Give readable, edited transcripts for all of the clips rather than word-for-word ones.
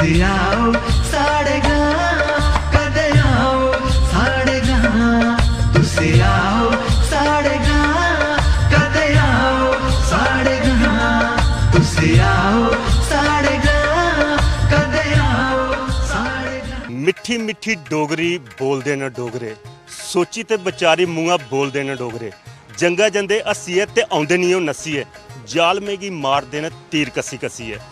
तुसी आओ साढ़े गां कदे आओ साढ़े गां तुसी आओ साढ़े गां कदे आओ साढ़े गां तुसी आओ साढ़े गां कदे आओ साढ़े गां। मिठी मिठी डोगरी बोलदे न डोगरे, सोची ते बेचारी मूंहा बोलदे न डोगरे। जंगा जंदे हस्सिए ते आउंदे नहीं ओह् नस्सिए, जालमे गी मारदे न तीर कसी कसिए।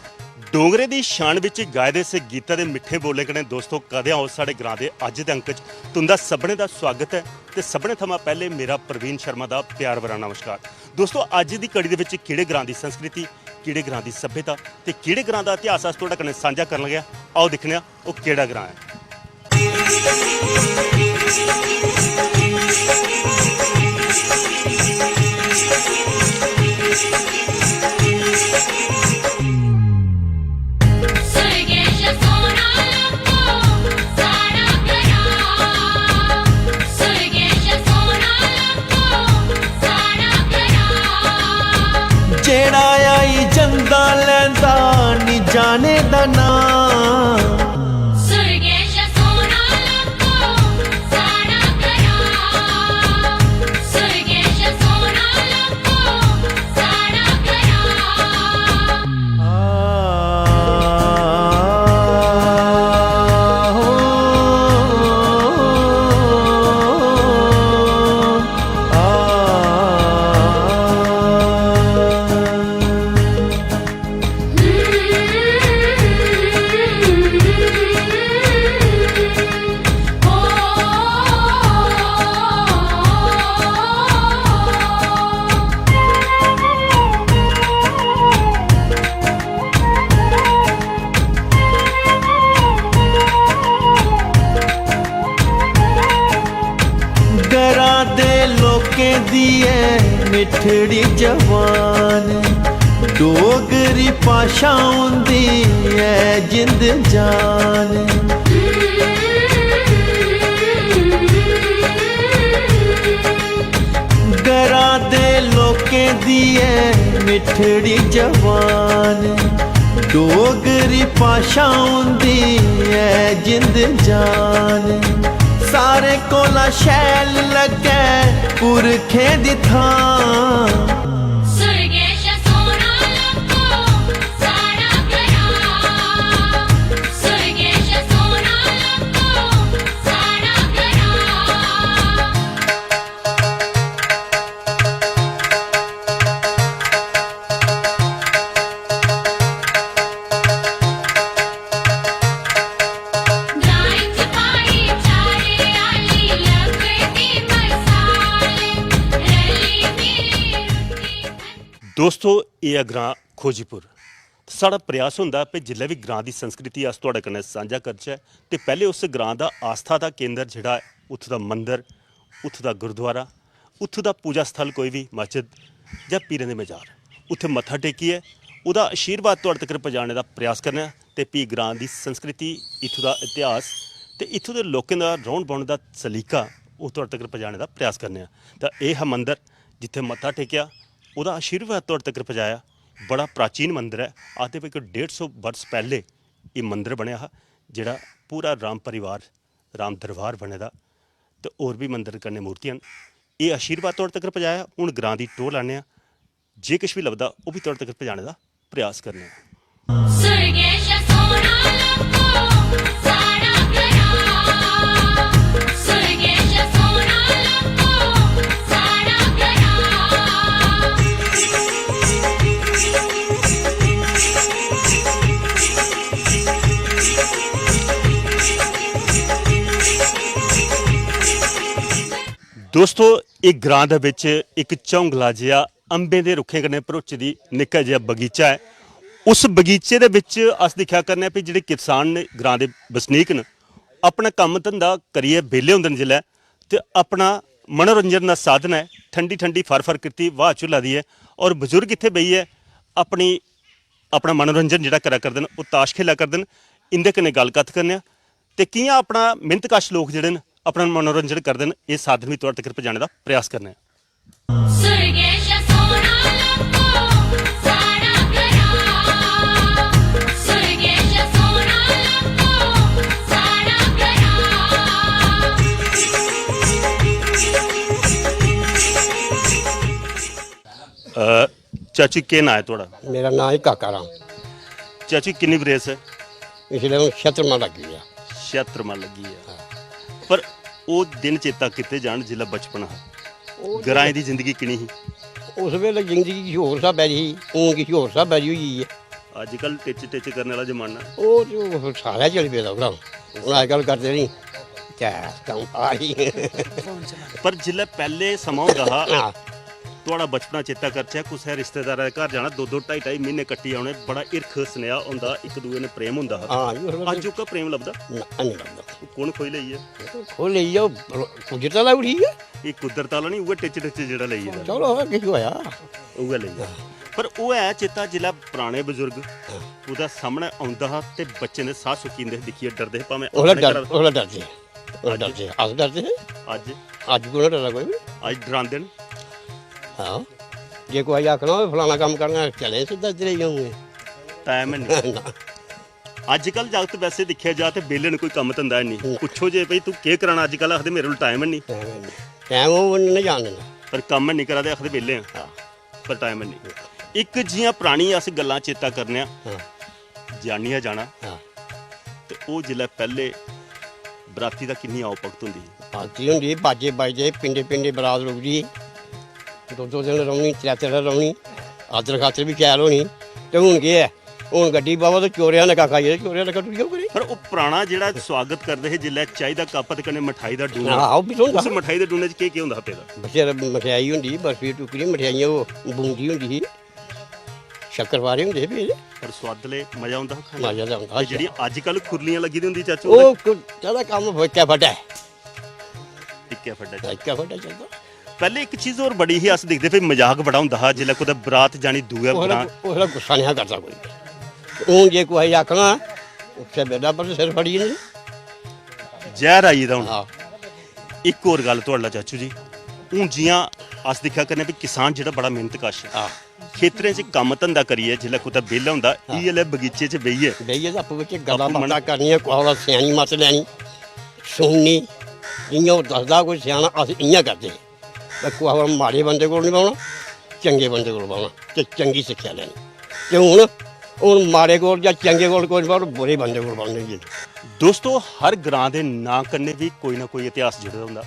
डोगरे दी शान विच गाए दे इस गीता दे मिठे बोले कन्नै दोस्तों कदें आओ साढ़े ग्रां दे अज्ज दे अंक च तुंदा सभनें दा स्वागत है। ते सभनें थमां पैह्ले मेरा प्रवीण शर्मा दा प्यार भरा नमस्कार। दोस्तों अज्ज दी कड़ी दे विच केह्ड़े ग्रां दी संस्कृति, केह्ड़े ग्रां दी सभ्यता ते केह्ड़े ग्रां दा इतिहास अस तुहाडे कन्नै सांझा करन लगे। आओ दिक्खने आं ओह् केह्ड़ा ग्रां है। जेड़ा आई जंदा लैंदा नी जाने दा नां सुरगेश सोना लखो साड़ा करा सुरगेश सोना लखो साड़ा करा मिठड़ी जवान डोगरी भाशा होंदी है जिंद जान। घरा दे लोकें दी है मिठड़ी जवान डोगरी भाशा होंदी है जिंद जान। सारे कोला शैल लगे पुरखे दी थां सुरगेश सोना लखो साड़ा करा सुरगेश सोना लखो साड़ा करा। दोस्तों ये ग्रां खोजीपुर। साड़ा प्रयास होंदा कि जिल्लै भी ग्रां दी संस्कृति अस तुहाडे कन्नै सांझा करचै ते पैह्ले उस ग्रां दा आस्था दा केंद्र जेह्ड़ा उत्थूं दा मंदर, उत्थूं दा गुरुद्वारा, उत्थूं दा पूजा स्थल कोई भी मस्जिद जां पीरें दे मजार उत्थे मत्था टेकियै ओह्दा आशीर्वाद तुहाडे तक्कर पजाने दा प्रयास करने ते फ्ही ग्रां दी संस्कृति, इत्थूं दा इतिहास ते इत्थूं दे लोकें दा रौह्न बौह्न दा सलीका ओह् तुहाडे तक्कर पजाने दा प्रयास करने आं। तां एह् हा मंदर जित्थे मत्था टेकेआ, ओह्दा आशीर्वाद तुहाडे तक्कर पजाया। बड़ा प्राचीन मंदर है, आखदे भाई कोई 150 वर्ष पैह्ले एह् मंदर बनेआ हा जेह्ड़ा पूरा राम परिवार राम दरबार बने दा ते होर भी मंदर कन्नै मूर्तियां न। एह् आशीर्वाद तुहाडे तक्कर पजाया। हुण ग्रां दी टोह् लान्ने आं, जे किश भी लभदा ओह् भी तुहाडे तक्कर पजाने दा प्रयास करने आं। सुरगेश सोना लखो साड़ा करा सुरगेश सोना लखो साड़ा करा। दोस्तों एक ग्रां दे विच एक झौंगला जिहा अंबें दे रुखें कन्नै भरोचे दी निक्का जिहा बगीचा है। उस बगीचे दे विच अस दिक्खेआ करने भी जेह्ड़े किसान ने ग्रां दे बसनीक न अपना कम्म धंधा करियै बेल्ले होंदे न जिल्लै ते अपना मनोरंजन का साधन है। ठंडी ठंडी फर कीती वाह झुल्ला दी है और बजुर्ग इत्थे बेहियै अपना मनोरंजन जिहड़ा करा करदे न, ओह् ताश खेला करदे न। इंदे कन्नै गल्लकत्थ करने ते कि'यां अपना मिहनतकश लोक जिहड़े न अपना मनोरंजन करदे न, एह् साधन भी तुहाडे तक पजाने दा प्रयास करने। ਚਾਚੀ ਕੀ ਨਾਂ ਹੈ ਤੁਹਾਡਾ? ਮੇਰਾ ਨਾਂ ਹੈ ਕਾਕਾ ਰਾਮ। ਚਾਚੀ ਕਿੰਨੀ ਬਰੇਸ ਹੈ? ਪਿਛਲੇ ਨੂੰ ਛਤਰਮਾ ਲੱਗੀ ਆ। 76 ਮਾ ਲੱਗੀ ਹੈ। ਪਰ ਉਹ ਦਿਨ ਚੇਤਾ ਕਿਤੇ ਜਾਣ ਜਿਹੜਾ ਬਚਪਨ ਗਰਾਏ ਦੀ ਜ਼ਿੰਦਗੀ ਕਿੰਨੀ ਸੀ? ਉਸ ਵੇਲੇ ਜ਼ਿੰਦਗੀ କିଛି ਹੋਰ ਹਿਸਾਬ ਹੈ ਜੀ, ਹੁਣ ਕਿਸੇ ਹੋਰ ਹਿਸਾਬ ਹੈ ਜੀ ਹੋਈ ਹੈ। ਅੱਜ ਕੱਲ ਟਿਚ ਕਰਨ ਵਾਲਾ ਜ਼ਮਾਨਾ। ਉਹ ਤੇ ਸਾਰਾ ਚੱਲ ਪਿਆ ਭਰਾ, ਹੁਣ ਅੱਜ ਕੱਲ੍ਹ ਕਰਦੇ ਨਹੀਂ ਕਿਆ ਕੰਮ ਆ ਰਹੀ। ਪਰ ਜਿਹੜਾ ਪਹਿਲੇ ਸਮਾਂ ਹੁੰਦਾ ਹਾ ਹਾਂ ਤੁਹਾਡਾ ਬਚਪਨਾ ਚੇਤਾ ਕਰਚਿਆ ਕਿਸੇ ਰਿਸ਼ਤੇਦਾਰਾਂ ਦੇ ਘਰ ਜਾਣਾ 2-2 2.5 ਮਹੀਨੇ ਕੱਟੀ ਆਉਣੇ, ਬੜਾ ਈਰਖ ਸੁਨੇਹਾ ਹੁੰਦਾ, ਇੱਕ ਦੂਏ ਨੇ ਪ੍ਰੇਮ ਹੁੰਦਾ ਹਾ। ਹਾਂ ਜੀ ਅੱਜ ਉਹ ਕਾ ਪ੍ਰੇਮ ਲੱਭਦਾ ਨਹੀਂ ਲੱਗਦਾ। ਕੌਣ ਖੋਈ ਲਈ ਹੈ? ਖੋਲ ਲਈ ਜਾਓ ਕੁਝ ਤਾਂ ਲੱਗ ਰਹੀ ਹੈ। ਇਹ ਕੁਦਰਤ ਵਾਲਾ ਨਹੀਂ, ਉਹ ਟਿਚ ਜਿਹੜਾ ਲਈ ਹੈ ਚਲੋ ਹੋਰ ਕੀ ਹੋਇਆ। ਉਹ ਲਈ ਹੈ। ਪਰ ਉਹ ਹੈ ਚੇਤਾ ਜਿਹੜਾ ਪੁਰਾਣੇ ਬਜ਼ੁਰਗ ਉਹਦਾ ਸਾਹਮਣੇ ਆਉਂਦਾ ਹਾ ਤੇ ਬੱਚੇ ਨੇ ਸਾਹ ਸੁੱਕੀਂਦੇ ਦਿਖੀਏ ਡਰਦੇ ਭਾਵੇਂ ਉਹ ਆਪਣੇ ਘਰ। ਡਰਦੇ ਅਸ ਡਰਦੇ ਅੱਜ ਅੱਜ ਕੋਲ ਡਰਦਾ ਕੋਈ ਵੀ। ਅੱਜ ਡਰਾਉਂਦੇ ਨੇ। ਹਾਂ ਜੇ ਕੋਈ ਆਖਣਾ ਹੋਵੇ ਫਲਾਣਾ ਕੰਮ ਕਰਨਾ ਚਲੇ ਸਿੱਧਾ ਚਲੇ ਜਾਊਂਗੇ। ਟਾਈਮ ਨਹੀਂ। ਅੱਜ ਕੱਲ ਜਗਤ ਵੈਸੇ ਦੇਖਿਆ ਜਾ ਤੇ ਵਿਹਲੇ ਨੂੰ ਕੋਈ ਕੰਮ ਧੰਦਾ ਨਹੀਂ। ਪੁੱਛੋ ਜੇ ਭਈ ਤੂੰ ਕੀ ਕਰਾਣਾ ਅੱਜ ਕੱਲ, ਆਖਦੇ ਮੇਰੇ ਕੋਲ ਟਾਈਮ ਨਹੀਂ। ਟਾਈਮ ਉਹ ਨਹੀਂ ਜਾਣ ਦਿੰਦਾ। ਪਰ ਕੰਮ ਨਹੀਂ ਕਰਾਦੇ, ਆਖਦੇ ਵਿਹਲੇ ਆ ਪਰ ਟਾਈਮ ਨਹੀਂ। ਇੱਕ ਜੀਆਂ ਪੁਰਾਣੀ ਅਸੀਂ ਗੱਲਾਂ ਚੇਤਾ ਕਰਨੇ ਆ ਜਾਣੀਆਂ ਜਾਣਾ ਤੇ ਉਹ ਜਿਹੜਾ ਪਹਿਲੇ ਬਰਾਤੀ ਦਾ ਕਿੰਨੀ ਆਓ ਭਗਤ ਹੁੰਦੀ ਸੀ। ਪਾਰਟੀ ਹੁੰਦੀ ਬਾਜੇ ਬਾਜੇ ਪਿੰਡੇ ਪਿੰਡੇ ਬਰਾਤ ਰੁਕਦੀ 2 ਦਿਨ ਰੌਣੀ 3 ਦਿਨ ਰੌਣੀ ਆਦਰ ਖਾਤਰ ਵੀ ਖਿਆਲ ਹੋਣੀ। ਤੇ ਹੁਣ ਕੀ ਹੈ, ਹੁਣ ਗੱਡੀ ਬਾਵਾ ਤੇ ਚੋਰਿਆਂ ਨੇ ਕਾਕਾ ਜਿਹੜੇ ਚੋਰਿਆਂ ਨੇ ਕੱਟੂ ਕਰੀ। ਪਰ ਉਹ ਪੁਰਾਣਾ ਜਿਹੜਾ ਸਵਾਗਤ ਕਰਦੇ ਸੀ ਜਿੱਲੇ ਚਾਹ ਦਾ ਕੱਪ ਤੇ ਕਨੇ ਮਠਾਈ ਦਾ ਡੂਨਾ, ਆਹੋ ਵੀ ਹੁੰਦਾ ਉਸ ਮਠਾਈ ਦੇ ਡੂਨੇ 'ਚ ਕੀ ਹੁੰਦਾ ਹੱਤੇ ਦਾ? ਬੱਚੇ ਮਠਿਆਈ ਹੁੰਦੀ, ਬਰਫੀ ਟੁਕਰੀ ਮਠਿਆਈਆਂ, ਉਹ ਬੂੰਦੀ ਹੁੰਦੀ ਸੀ, ਸ਼ੱਕਰਵਾਰੇ ਹੁੰਦੇ ਵੀ। ਪਰ ਸਵਾਦਲੇ ਮਜ਼ਾ ਆਉਂਦਾ ਖਾਣ ਮਜ਼ਾ ਤਾਂ ਆਉਂਦਾ। ਜਿਹੜੀਆਂ ਅੱਜ ਕੱਲ ਖੁਰਲੀਆਂ ਲੱਗੀ ਦੀ ਹੁੰਦੀ ਚਾਚੂ, ਉਹ ਜਿਆਦਾ ਕੰਮ ਫੱਟਾ ਫੱਟਾ ਟਿੱਕਿਆ ਫੱਡਾ ਫੱਟਾ ਚੱਲਦਾ। ਪਹਿਲੇ ਇੱਕ ਚੀਜ਼ ਹੋਰ ਬੜੀ ਸੀ, ਅਸੀਂ ਦੇਖਦੇ ਪਏ ਮਜ਼ਾਕ ਬੜਾ ਹੁੰਦਾ ਹਾ ਜਿੱਲੇ ਕੋਈ ਬਰਾਤ ਜਾਣੀ ਦੂਆ ਬਰਾਤ। ਉਹਦਾ ਗੁੱਸਾ ਨਹੀਂ ਕਰਦਾ ਕੋਈ। ਹੁਣ ਜੇ ਕੋਈ ਆਖਣਾ ਉੱਥੇ ਬੇੜਾ ਪਰ ਸਿਰ ਫੜੀ ਨਹੀਂ। ਜ਼ਹਿਰ ਆਈ ਦਾ ਹੁਣ। ਹਾਂ ਇੱਕ ਹੋਰ ਗੱਲ ਤੁਹਾਡਾ ਚਾਚੂ ਜੀ, ਹੁਣ ਜੀਆਂ ਅਸ ਦੇਖਿਆ ਕਰਨੇ ਵੀ ਕਿਸਾਨ ਜਿਹੜਾ ਬੜਾ ਮਿਹਨਤਕਸ਼ ਹੈ, ਖੇਤਰਾਂ 'ਚ ਕੰਮ ਧੰਦਾ ਕਰੀਏ ਜਿੱਲੇ ਕੋਈ ਵਿਹਲਾ ਹੁੰਦਾ ਇਹ ਲੈ ਬਗੀਚੇ 'ਚ ਬਈਏ ਬਈਏ ਤਾਂ ਆਪੋ ਵਿੱਚ ਗੱਲਾਂ ਬਾਤਾਂ ਕਰਨੀਆਂ, ਕੋਈ ਸਿਆਣੀ ਮੱਤ ਲੈਣੀ ਸੁਣਨੀ। ਜਿਵੇਂ ਉਹ ਦੱਸਦਾ ਕੋਈ ਸਿਆਣਾ ਅਸੀਂ ਇਆਂ ਕਰਦੇ। ਕੋਈ ਮਾੜੇ ਬੰਦੇ ਕੋਲ ਨਹੀਂ ਪਾਉਣਾ, ਚੰਗੇ ਬੰਦੇ ਕੋਲ ਪਾਉਣਾ ਤੇ ਚੰਗੀ ਸਿੱਖਿਆ ਲੈਣੀ। ਤੇ ਹੁਣ ਮਾੜੇ ਕੋਲ ਜਾਂ ਚੰਗੇ ਕੋਲ ਕੋਈ ਨਹੀਂ ਪਾਉਣਾ, ਬੁਰੇ ਬੰਦੇ ਕੋਲ ਪਾਉਣੇ ਜੀ। ਦੋਸਤੋ ਹਰ ਗ੍ਰਾਂ ਦੇ ਨਾਂ ਕੰਨੇ ਵੀ ਕੋਈ ਨਾ ਕੋਈ ਇਤਿਹਾਸ ਜੁੜਿਆ ਹੁੰਦਾ।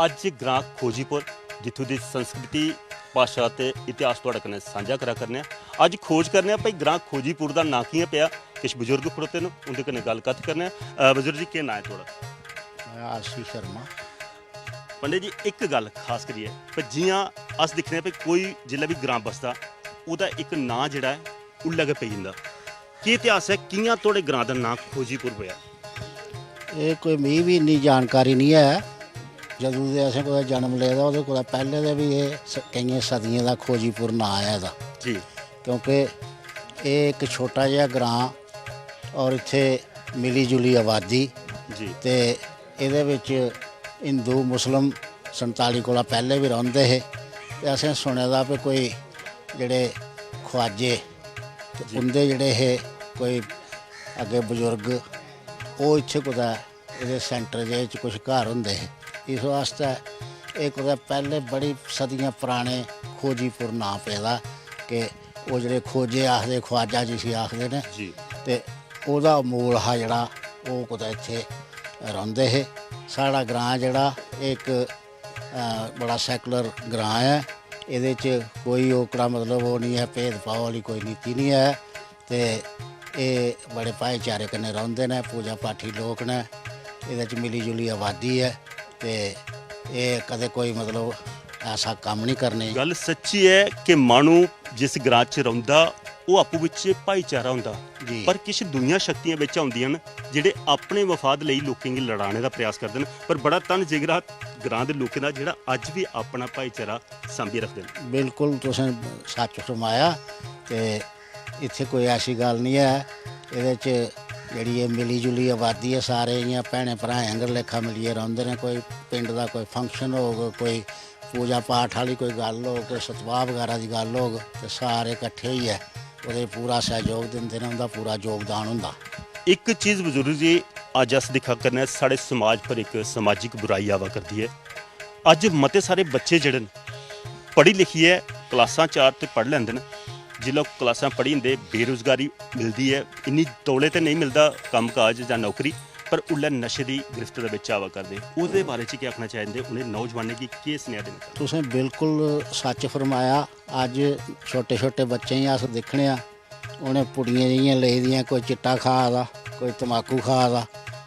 ਅੱਜ ਗ੍ਰਾਂ ਖੋਜੀਪੁਰ ਜਿੱਥੋਂ ਦੀ ਸੰਸਕ੍ਰਿਤੀ ਭਾਸ਼ਾ ਤੇ ਇਤਿਹਾਸ ਤੁਹਾਡੇ ਕਨੇ ਸਾਂਝਾ ਕਰਾ ਕਰਨੇ ਆ। ਅੱਜ ਖੋਜ ਕਰਨੇ ਆ ਭਾਈ ਗ੍ਰਾਂ ਖੋਜੀਪੁਰ ਦਾ ਨਾਂ ਕੀ ਪਿਆ। ਕੁਛ ਬਜ਼ੁਰਗ ਖੜੋਤੇ ਨੇ ਉਹਦੇ ਕਨੇ ਗੱਲ ਕੱਥ ਕਰਨੇ ਆ। ਬਜ਼ੁਰਗ ਜੀ ਕੀ ਨਾਂ ਹੈ ਤੁਹਾਡਾ? ਆਸ਼ੀਸ਼ ਸ਼ਰਮਾ। ਪੰਡਿਤ ਜੀ ਇੱਕ ਗੱਲ ਖਾਸ ਕਰੀਏ ਪਰ ਜੀਆਂ ਅਸ ਦਿਖਨੇ ਪਈ ਕੋਈ ਜਿੱਲਾ ਵੀ ਗ੍ਰਾਂ ਬਸਦਾ ਉਹਦਾ ਇੱਕ ਨਾਂ ਜਿਹੜਾ ਹੈ ਉਹ ਲੱਗ ਪਈ ਜਾਂਦਾ। ਕੀ ਇਤਿਹਾਸ ਹੈ, ਕਿਆਂ ਤੁਹਾਡੇ ਗ੍ਰਾਂ ਦਾ ਨਾਂ ਖੋਜੀਪੁਰ ਹੋਇਆ? ਇਹ ਕੋਈ ਮੀ ਵੀ ਇੰਨੀ ਜਾਣਕਾਰੀ ਨਹੀਂ ਹੈ। ਜਦੋਂ ਦੇ ਅਸੀਂ ਕੋਈ ਜਨਮ ਲਿਆ ਉਹਦੇ ਕੋਲ ਪਹਿਲੇ ਦੇ ਵੀ ਇਹ ਕਈਆਂ ਸਦੀਆਂ ਦਾ ਖੋਜੀਪੁਰ ਨਾਂ ਆਇਆ ਇਹਦਾ ਜੀ, ਕਿਉਂਕਿ ਇਹ ਇੱਕ ਛੋਟਾ ਜਿਹਾ ਗ੍ਰਾਂ ਔਰ ਇੱਥੇ ਮਿਲੀ ਜੁਲੀ ਆਬਾਦੀ ਜੀ ਤੇ ਇਹਦੇ ਵਿੱਚ ਹਿੰਦੂ ਮੁਸਲਿਮ 47 ਕੋਲ ਪਹਿਲੇ ਵੀ ਰਹਿੰਦੇ ਸੀ। ਤੇ ਅਸੀਂ ਸੁਣਿਆ ਦਾ ਵੀ ਕੋਈ ਜਿਹੜੇ ਖਵਾਜੇ ਤੇ ਉਹਦੇ ਜਿਹੜੇ ਇਹ ਕੋਈ ਅੱਗੇ ਬਜ਼ੁਰਗ ਉਹ ਇੱਥੇ ਕੁਦਾ ਇਹਦੇ ਸੈਂਟਰ ਦੇ ਵਿੱਚ ਕੁਝ ਘਰ ਹੁੰਦੇ ਸੀ। ਇਸ ਵਾਸਤੇ ਇਹ ਕੁਦਾ ਪਹਿਲੇ ਬੜੀ ਸਦੀਆਂ ਪੁਰਾਣੇ ਖੋਜੀਪੁਰ ਨਾਂ ਪੈਦਾ ਕਿ ਉਹ ਜਿਹੜੇ ਖੋਜੇ ਆਖਦੇ ਖਵਾਜਾ ਜੀ ਸੀ ਆਖਦੇ ਨੇ ਜੀ। ਤੇ ਉਹਦਾ ਮੂਲ ਆ ਜਿਹੜਾ ਉਹ ਕੁਦਾ ਇੱਥੇ ਰਹਿੰਦੇ ਹੈ। ਸਾਡਾ ਗ੍ਰਾਂ ਜਿਹੜਾ ਇੱਕ ਬੜਾ ਸੈਕੂਲਰ ਗ੍ਰਾਂ ਹੈ। ਇਹਦੇ 'ਚ ਕੋਈ ਓਕੜਾ ਮਤਲਬ ਉਹ ਨਹੀਂ ਹੈ, ਭੇਦਭਾਵ ਵਾਲੀ ਕੋਈ ਨੀਤੀ ਨਹੀਂ ਹੈ। ਤੇ ਇਹ ਬੜੇ ਭਾਈਚਾਰੇ ਕਨੇ ਰਹਿੰਦੇ ਨੇ, ਪੂਜਾ ਪਾਠੀ ਲੋਕ ਨੇ। ਇਹਦੇ 'ਚ ਮਿਲੀ ਜੁਲੀ ਆਬਾਦੀ ਹੈ ਤੇ ਇਹ ਕਦੇ ਕੋਈ ਮਤਲਬ ਐਸਾ ਕੰਮ ਨਹੀਂ ਕਰਨੇ। ਗੱਲ ਸੱਚੀ ਹੈ ਕਿ ਮਾਣੂ ਜਿਸ ਗ੍ਰਾਂ 'ਚ ਰਹਿੰਦਾ ਉਹ ਆਪੋ ਵਿੱਚ ਭਾਈਚਾਰਾ ਹੁੰਦਾ, ਪਰ ਕੁਝ ਦੁਨੀਆ ਸ਼ਕਤੀਆਂ ਵਿੱਚ ਆਉਂਦੀਆਂ ਨੇ ਜਿਹੜੇ ਆਪਣੇ ਵਫਾਦ ਲਈ ਲੋਕਾਂ ਦੀ ਲੜਾਣੇ ਦਾ ਪ੍ਰਯਾਸ ਕਰਦੇ ਨੇ। ਪਰ ਬੜਾ ਤਨ ਜਿਗਰਾ ਗ੍ਰਾਂ ਦੇ ਲੋਕਾਂ ਦਾ ਜਿਹੜਾ ਅੱਜ ਵੀ ਆਪਣਾ ਭਾਈਚਾਰਾ ਸਾਂਭੀ ਰੱਖਦੇ ਨੇ। ਬਿਲਕੁਲ ਤੁਸੀਂ ਸੱਚ ਫਰਮਾਇਆ ਤੇ ਇੱਥੇ ਕੋਈ ਐਸੀ ਗੱਲ ਨਹੀਂ ਹੈ। ਇਹਦੇ 'ਚ ਜਿਹੜੀ ਇਹ ਮਿਲੀ ਜੁਲੀ ਆਬਾਦੀ ਹੈ, ਸਾਰੇ ਇਆਂ ਭੈਣੇ ਭਰਾ ਅੰਗਰ ਲੇਖਾ ਮਿਲੀਏ ਰਹਿੰਦੇ ਨੇ। ਕੋਈ ਪਿੰਡ ਦਾ ਕੋਈ ਫੰਕਸ਼ਨ ਹੋਊਗਾ, ਕੋਈ ਪੂਜਾ ਪਾਠ ਵਾਲੀ ਕੋਈ ਗੱਲ ਹੋ, ਕੋਈ ਸਤਿਵਾਹ ਵਗੈਰਾ ਦੀ ਗੱਲ ਹੋਊ ਤੇ ਸਾਰੇ ਇਕੱਠੇ ਹੀ ਹੈ ਉਹਦੇ ਪੂਰਾ ਸਹਿਯੋਗ ਦਿੰਦੇ ਨੇ, ਉਹਦਾ ਪੂਰਾ ਯੋਗਦਾਨ ਹੁੰਦਾ। ਇੱਕ ਚੀਜ਼ ਬਜ਼ੁਰਗ ਜੀ ਅੱਜ ਅਸ ਦਿਖਾ ਕਰਨਾ ਸਾਡੇ ਸਮਾਜ ਪਰ ਇੱਕ ਸਮਾਜਿਕ ਬੁਰਾਈ ਆਵਾ ਕਰਦੀ ਹੈ। ਅੱਜ ਮਤੇ ਸਾਰੇ ਬੱਚੇ ਜਿਹੜੇ ਨੇ ਪੜ੍ਹੀ ਲਿਖੀ ਹੈ ਕਲਾਸਾਂ 4 ਤੇ ਪੜ੍ਹ ਲੈਂਦੇ ਨੇ, जिल्लै क्लासां पढ़ी जंदे बेरोजगारी मिलदी है, इन्नी तौले ते नहीं मिलदा कम्म काज जां नौकरी, पर उल्लै नशे दी गिरफ्त दे बिच आवा करदे। ओह्दे बारे च केह् आखना चाहंदे, उ'नें नौजवानें गी केह् सनेहा देना चाहंदे? तुसें बिल्कुल सच फरमाया। अज्ज छोटे छोटे बच्चें गी अस दिक्खने आं, उ'नें पुड़ियां जिहियां लेई दियां, कोई चिट्टा खा दा, कोई तम्बाकू खा दा।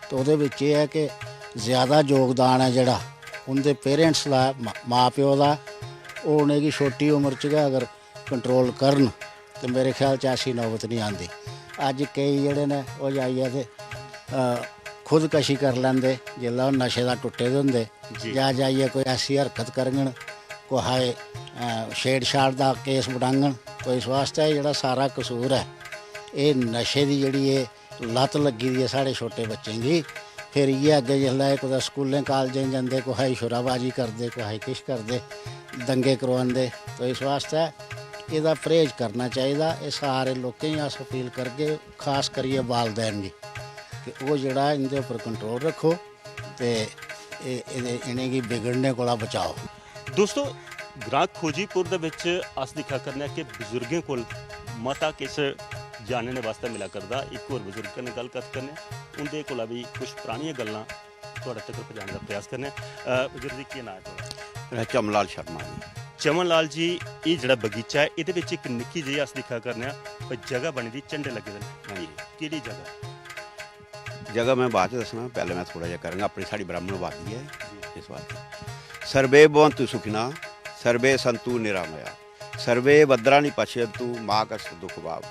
तो ओह्दे बिच एह् है कि ज़्यादा योगदान है जेह्ड़ा उं'दे पेरेंट्स दा, मां प्यो दा। ओह् उ'नेंगी छोटी उमर च गै अगर कंट्रोल करन ते मेरे ख्याल च ऐसी नौबत नहीं आंदी। अज्ज केईं जेह्ड़े ने ओह् जाइयै ते खुदकशी कर लैंदे जेल्लै ओह् नशे दा टुट्टे दे होंदे, जां जाइयै कोई ऐसी हरकत करङन, कुसै छेड़छाड़ दा केस बनाङन। तो इस वास्ते जेह्ड़ा सारा कसूर है एह् नशे दी जेह्ड़ी एह् लत लग्गी दी है साढ़े छोटे बच्चें गी। फिर इ'यै अग्गें जिसलै कुदै स्कूलें कालजें जंदे, कुसै शुराबाजी करदे, कुसै किश करदे, दंगे करोआंदे। तो इस वास्ते एह्दा परहेज करना चाहिदा। एह् सारे लोकें गी अस अपील करगे, खास करियै वालदैन गी, कि ओह् जेह्ड़ा इं'दे उप्पर कंट्रोल रक्खो ते इ'नेंगी बिगड़ने कोला बचाओ। दोस्तों, ग्रां खोजीपुर दे विच अस दिक्खा करने कि बजुर्गें कोल मता किश जानने वास्ते मिला करदा। एक होर बजुर्ग कन्नै गल्ल करने, उं'दे कोला भी कुछ परानियां गल्लां तुहाड़े तक पजाने दा प्रयास करने। बजुर्ग जी, केह् नांऽ है तुहाड़ा? चमन लाल शर्मा जी। चमन लाल जी, एह् जेह्ड़ा बगीचा है, एह्दे बिच इक निक्की जेही अस दिक्खा करने आं जगह बनी दी, झंडे लगे दे न। केह्ड़ी जगह? जगह मैं बाद च दस्सना, पहले मैं थोड़ा जिहा करांगा। अपनी साड़ी ब्राह्मण वादी है इस वास्ते। सर्वे भवन्तु सुखिना, सर्वे संतु निरामया, सर्वे भद्राणि पश्यन्तु, मा कश्चित् दुःख भाग्।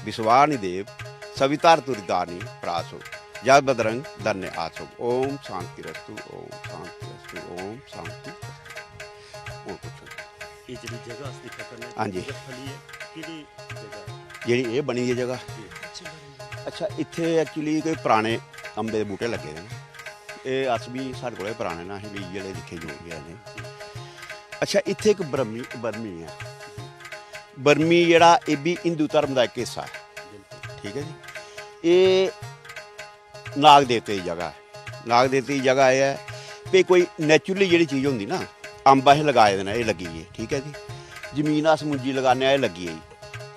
विश्वानि देव सवितार तुरिदानि प्रासो, जय बजरंग धन्य आसो। ओम शांतिरस्तु, ओम शांतिरस्तु, ओम शांति। और कुछ ये जेह्ड़ी जगह अस दिक्खा करने, हाँ जी। फली है, केह्ड़ी जगह है? ਜਿਹੜੀ ਇਹ ਬਣੀ ਦੀ ਜਗ੍ਹਾ, ਅੱਛਾ ਇੱਥੇ ਐਕਚੁਅਲੀ ਕੋਈ ਪੁਰਾਣੇ ਅੰਬੇ ਦੇ ਬੂਟੇ ਲੱਗੇ ਨੇ। ਇਹ ਅਸ ਵੀ ਸਾਡੇ ਕੋਲੇ ਪੁਰਾਣੇ ਨਾ ਅਸੀਂ ਵੀ ਜਿਹੜੇ ਲਿਖੇ ਜੋ ਗਏ ਨੇ। ਅੱਛਾ ਇੱਥੇ ਇੱਕ ਬਰਮੀ ਹੈ। ਬਰਮੀ ਜਿਹੜਾ ਇਹ ਵੀ ਹਿੰਦੂ ਧਰਮ ਦਾ ਇੱਕ ਹਿੱਸਾ ਹੈ, ਠੀਕ ਹੈ ਜੀ। ਇਹ ਨਾਗ ਦੇਵਤੇ ਦੀ ਜਗ੍ਹਾ ਹੈ। ਨਾਗ ਦੇਵਤੇ ਦੀ ਜਗ੍ਹਾ ਇਹ ਹੈ ਵੀ ਕੋਈ ਨੈਚੁਰਲੀ ਜਿਹੜੀ ਚੀਜ਼ ਹੁੰਦੀ ਨਾ, ਅੰਬ ਅਸੀਂ ਲਗਾਏ ਦੇ ਨੇ, ਇਹ ਲੱਗੀ ਹੈ, ਠੀਕ ਹੈ ਜੀ। ਜ਼ਮੀਨ ਅਸ ਮੁੰਜੀ ਲਗਾਉਂਦੇ ਆ, ਇਹ ਲੱਗੀ ਹੈ ਜੀ।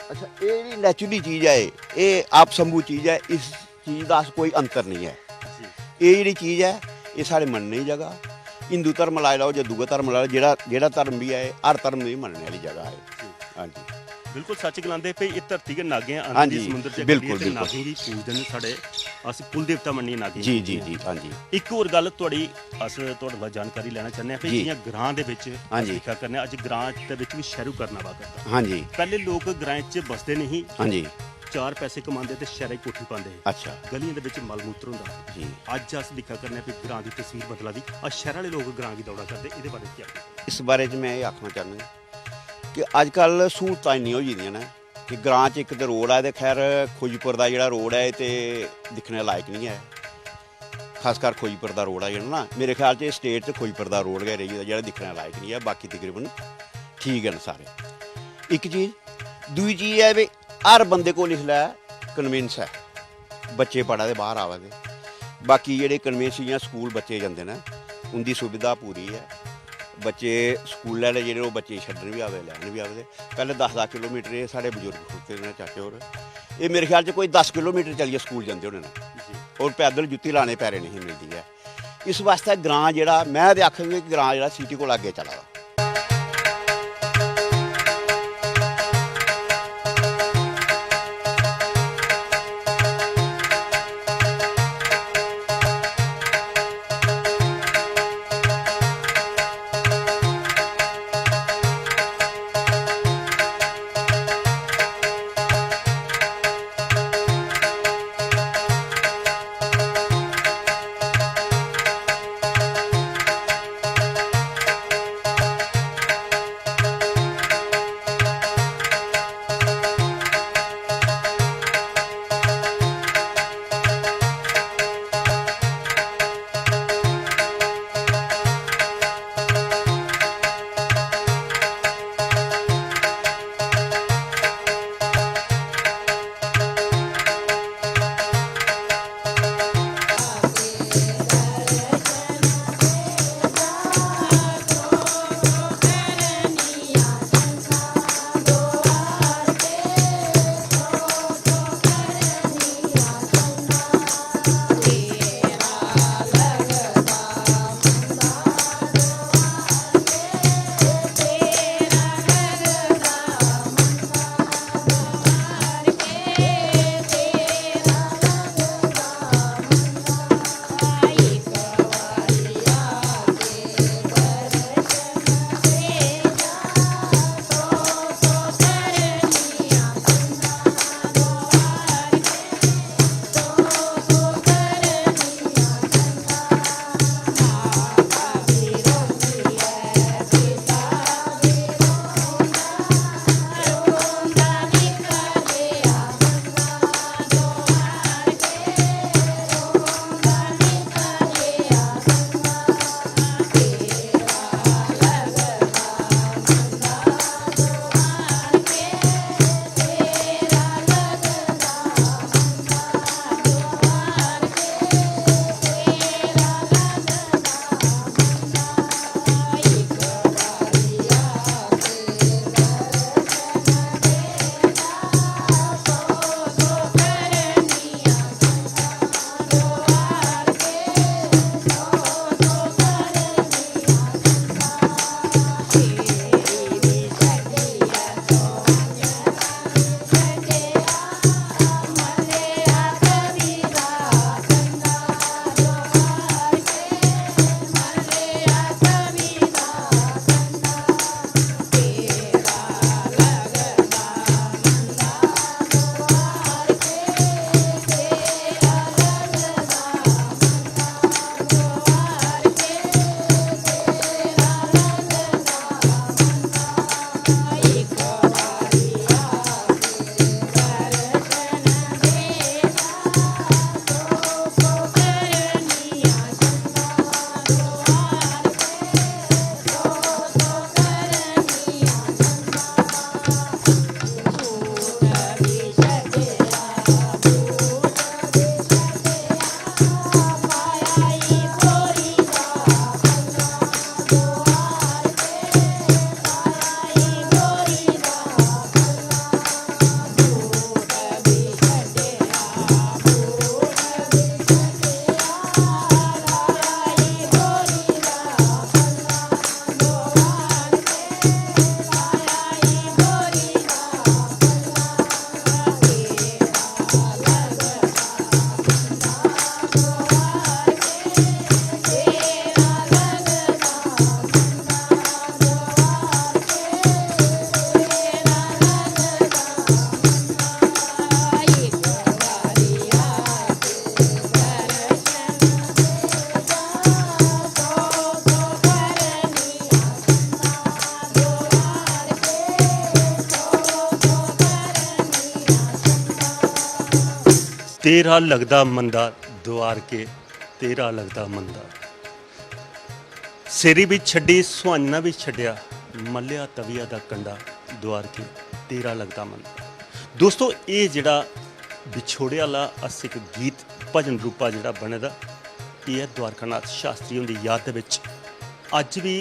अच्छा ये भी नेचुरली चीज़ है, ये आप संभू चीज़ है, इस चीज़ का कोई अंतर नहीं है। ये जी चीज़ है, ये सारे मनने की जगह। हिंदू धर्म लाई लो या दूआ धर्म लाई लो, जेड़ा धर्म भी है, हर धर्म की मनने वाली जगह है। हाँ जी, बिल्कुल सच गलांदे पे। इस धरती के नागे हाँ जी, समुद्र च बिल्कुल, बिल्कुल। नागे गी पूजदे ने साढ़े, अस कुल देवता मन्निए नागे। जी जी जी, हाँ जी। एक होर गल तुहाड़ी अस तुहाडे कोला जानकारी लेना चाहते हैं कि जी। जियां ग्रां दे विच हाँ अस जी। दिक्खा करने, अज ग्रां दे विच भी शैहरीकरण आवा करदा। हाँ जी, पहले लोग ग्रां च बसदे नहीं, हाँ जी। 4 पैसे कमांदे ते शहरें च कोठी पांदे, अच्छा गलियां दे विच मल मूत्र हुंदा। जी, अज अस दिक्खा करने कि ग्रां दी तस्वीर बदला दी। अज शहर वाले लोग ग्रां गी दौड़ा करदे, इहदे बारे क्या आखदे? इस बारे च मैं ये आखना चाहना कि अजकल सहूलतां इन्नियां होई गेदियां ने कि ग्रां च एक ते रोड है, ते खैर खोजीपुर का जेह्ड़ा रोड है ते दिक्खने लायक नहीं है। खासकर खोजीपुर का रोड है जेह्ड़ा ना, मेरे ख्याल च स्टेट च खोजीपुर का रोड गै रेही गेदा जेह्ड़ा दिक्खने लायक नहीं है। बाकी तकरीबन ठीक है सारे। एक चीज़ दूई चीज़ है भी हर बंदे को लिखला कन्वेंस है, बच्चे पढ़ा दे बाहर आवा दे। बाकी जेह्ड़े कन्वेंस जियां स्कूल बच्चे जंदे न, उंदी सुविधा पूरी है। बच्चे स्कूल आह्ले जेह्ड़े ओह् बच्चे छड्डन भी आवे, लैन भी आवे। पैह्ले 10-10 किलोमीटर एह् साढ़े बजुर्ग खड़ोते ने, चाचे होर, एह् मेरे ख्याल च कोई 10 किलोमीटर चलिए स्कूल जंदे होने न, और पैदल जुत्ती लाने पैरे नहीं मिलदी है। इस वास्ते ग्रां जेह्ड़ा, मैं ते आखङ कि ग्रां जेह्ड़ा सिटी कोला अग्गे चला दा। ਤੇਰਾ ਲੱਗਦਾ ਮੰਦਾ ਦੁਆਰ ਕੇ ਤੇਰਾ ਲੱਗਦਾ ਮੰਦਾ, ਸੇਰੀ ਵੀ ਛੱਡੀ ਸੁਹਾਨਾ ਵੀ ਛੱਡਿਆ, ਮੱਲਿਆ ਤਵੀਆ ਦਾ ਕੰਡਾ ਦੁਆਰ ਕੇ ਤੇਰਾ ਲੱਗਦਾ ਮੰਦਾ। ਦੋਸਤੋ ਇਹ ਜਿਹੜਾ ਵਿਛੋੜੇ ਵਾਲਾ ਅਸਿਕ ਗੀਤ ਭਜਨ ਰੂਪਾ ਜਿਹੜਾ ਬਣਦਾ, ਇਹ ਹੈ ਦੁਆਰਕਾਨਾਥ ਸ਼ਾਸਤਰੀ ਦੀ ਯਾਦ ਦੇ ਵਿੱਚ। ਅੱਜ ਵੀ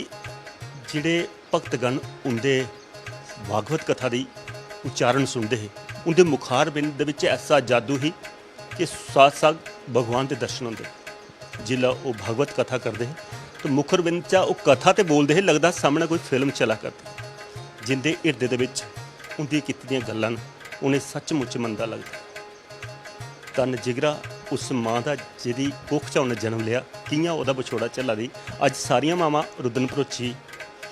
ਜਿਹੜੇ ਭਗਤਗਣ ਉਹਦੇ ਭਾਗਵਤ ਕਥਾ ਦੀ ਉਚਾਰਨ ਸੁਣਦੇ ਹੈ, ਉਹਦੇ ਮੁਖਾਰ ਬਿੰਦ ਦੇ ਵਿੱਚ ਐਸਾ ਜਾਦੂ ਹੀ ਕਿ ਸਾਥ ਸਾਥ ਭਗਵਾਨ ਦੇ ਦਰਸ਼ਨ ਹੁੰਦੇ। ਜਿਲਾ ਉਹ ਭਾਗਵਤ ਕਥਾ ਕਰਦੇ ਹੈ ਤਾਂ ਮੁਖਰ ਬਿੰਦ 'ਚ ਉਹ ਕਥਾ ਤੇ ਬੋਲਦੇ ਹੈ, ਲੱਗਦਾ ਸਾਹਮਣੇ ਕੋਈ ਫਿਲਮ ਚਲਾ ਕਰਦੀ, ਜਿੰਦੇ ਹਿਰਦੇ ਦੇ ਵਿੱਚ ਉਹਦੀ ਕੀਤੀਆਂ ਗੱਲਾਂ ਉਹਨੇ ਸੱਚਮੁੱਚ ਮੰਦਾ ਲੱਗਦਾ। ਤਨ ਜਿਗਰਾ ਉਸ ਮਾਂ ਦਾ ਜਿਹਦੀ ਕੁੱਖ 'ਚ ਉਹਨੇ ਜਨਮ ਲਿਆ, ਕਿਆਂ ਉਹਦਾ ਵਿਛੋੜਾ ਝੱਲਾ ਦੀ। ਅੱਜ ਸਾਰੀਆਂ ਮਾਵਾਂ ਰੁਦਨ ਭਰੋਚੀ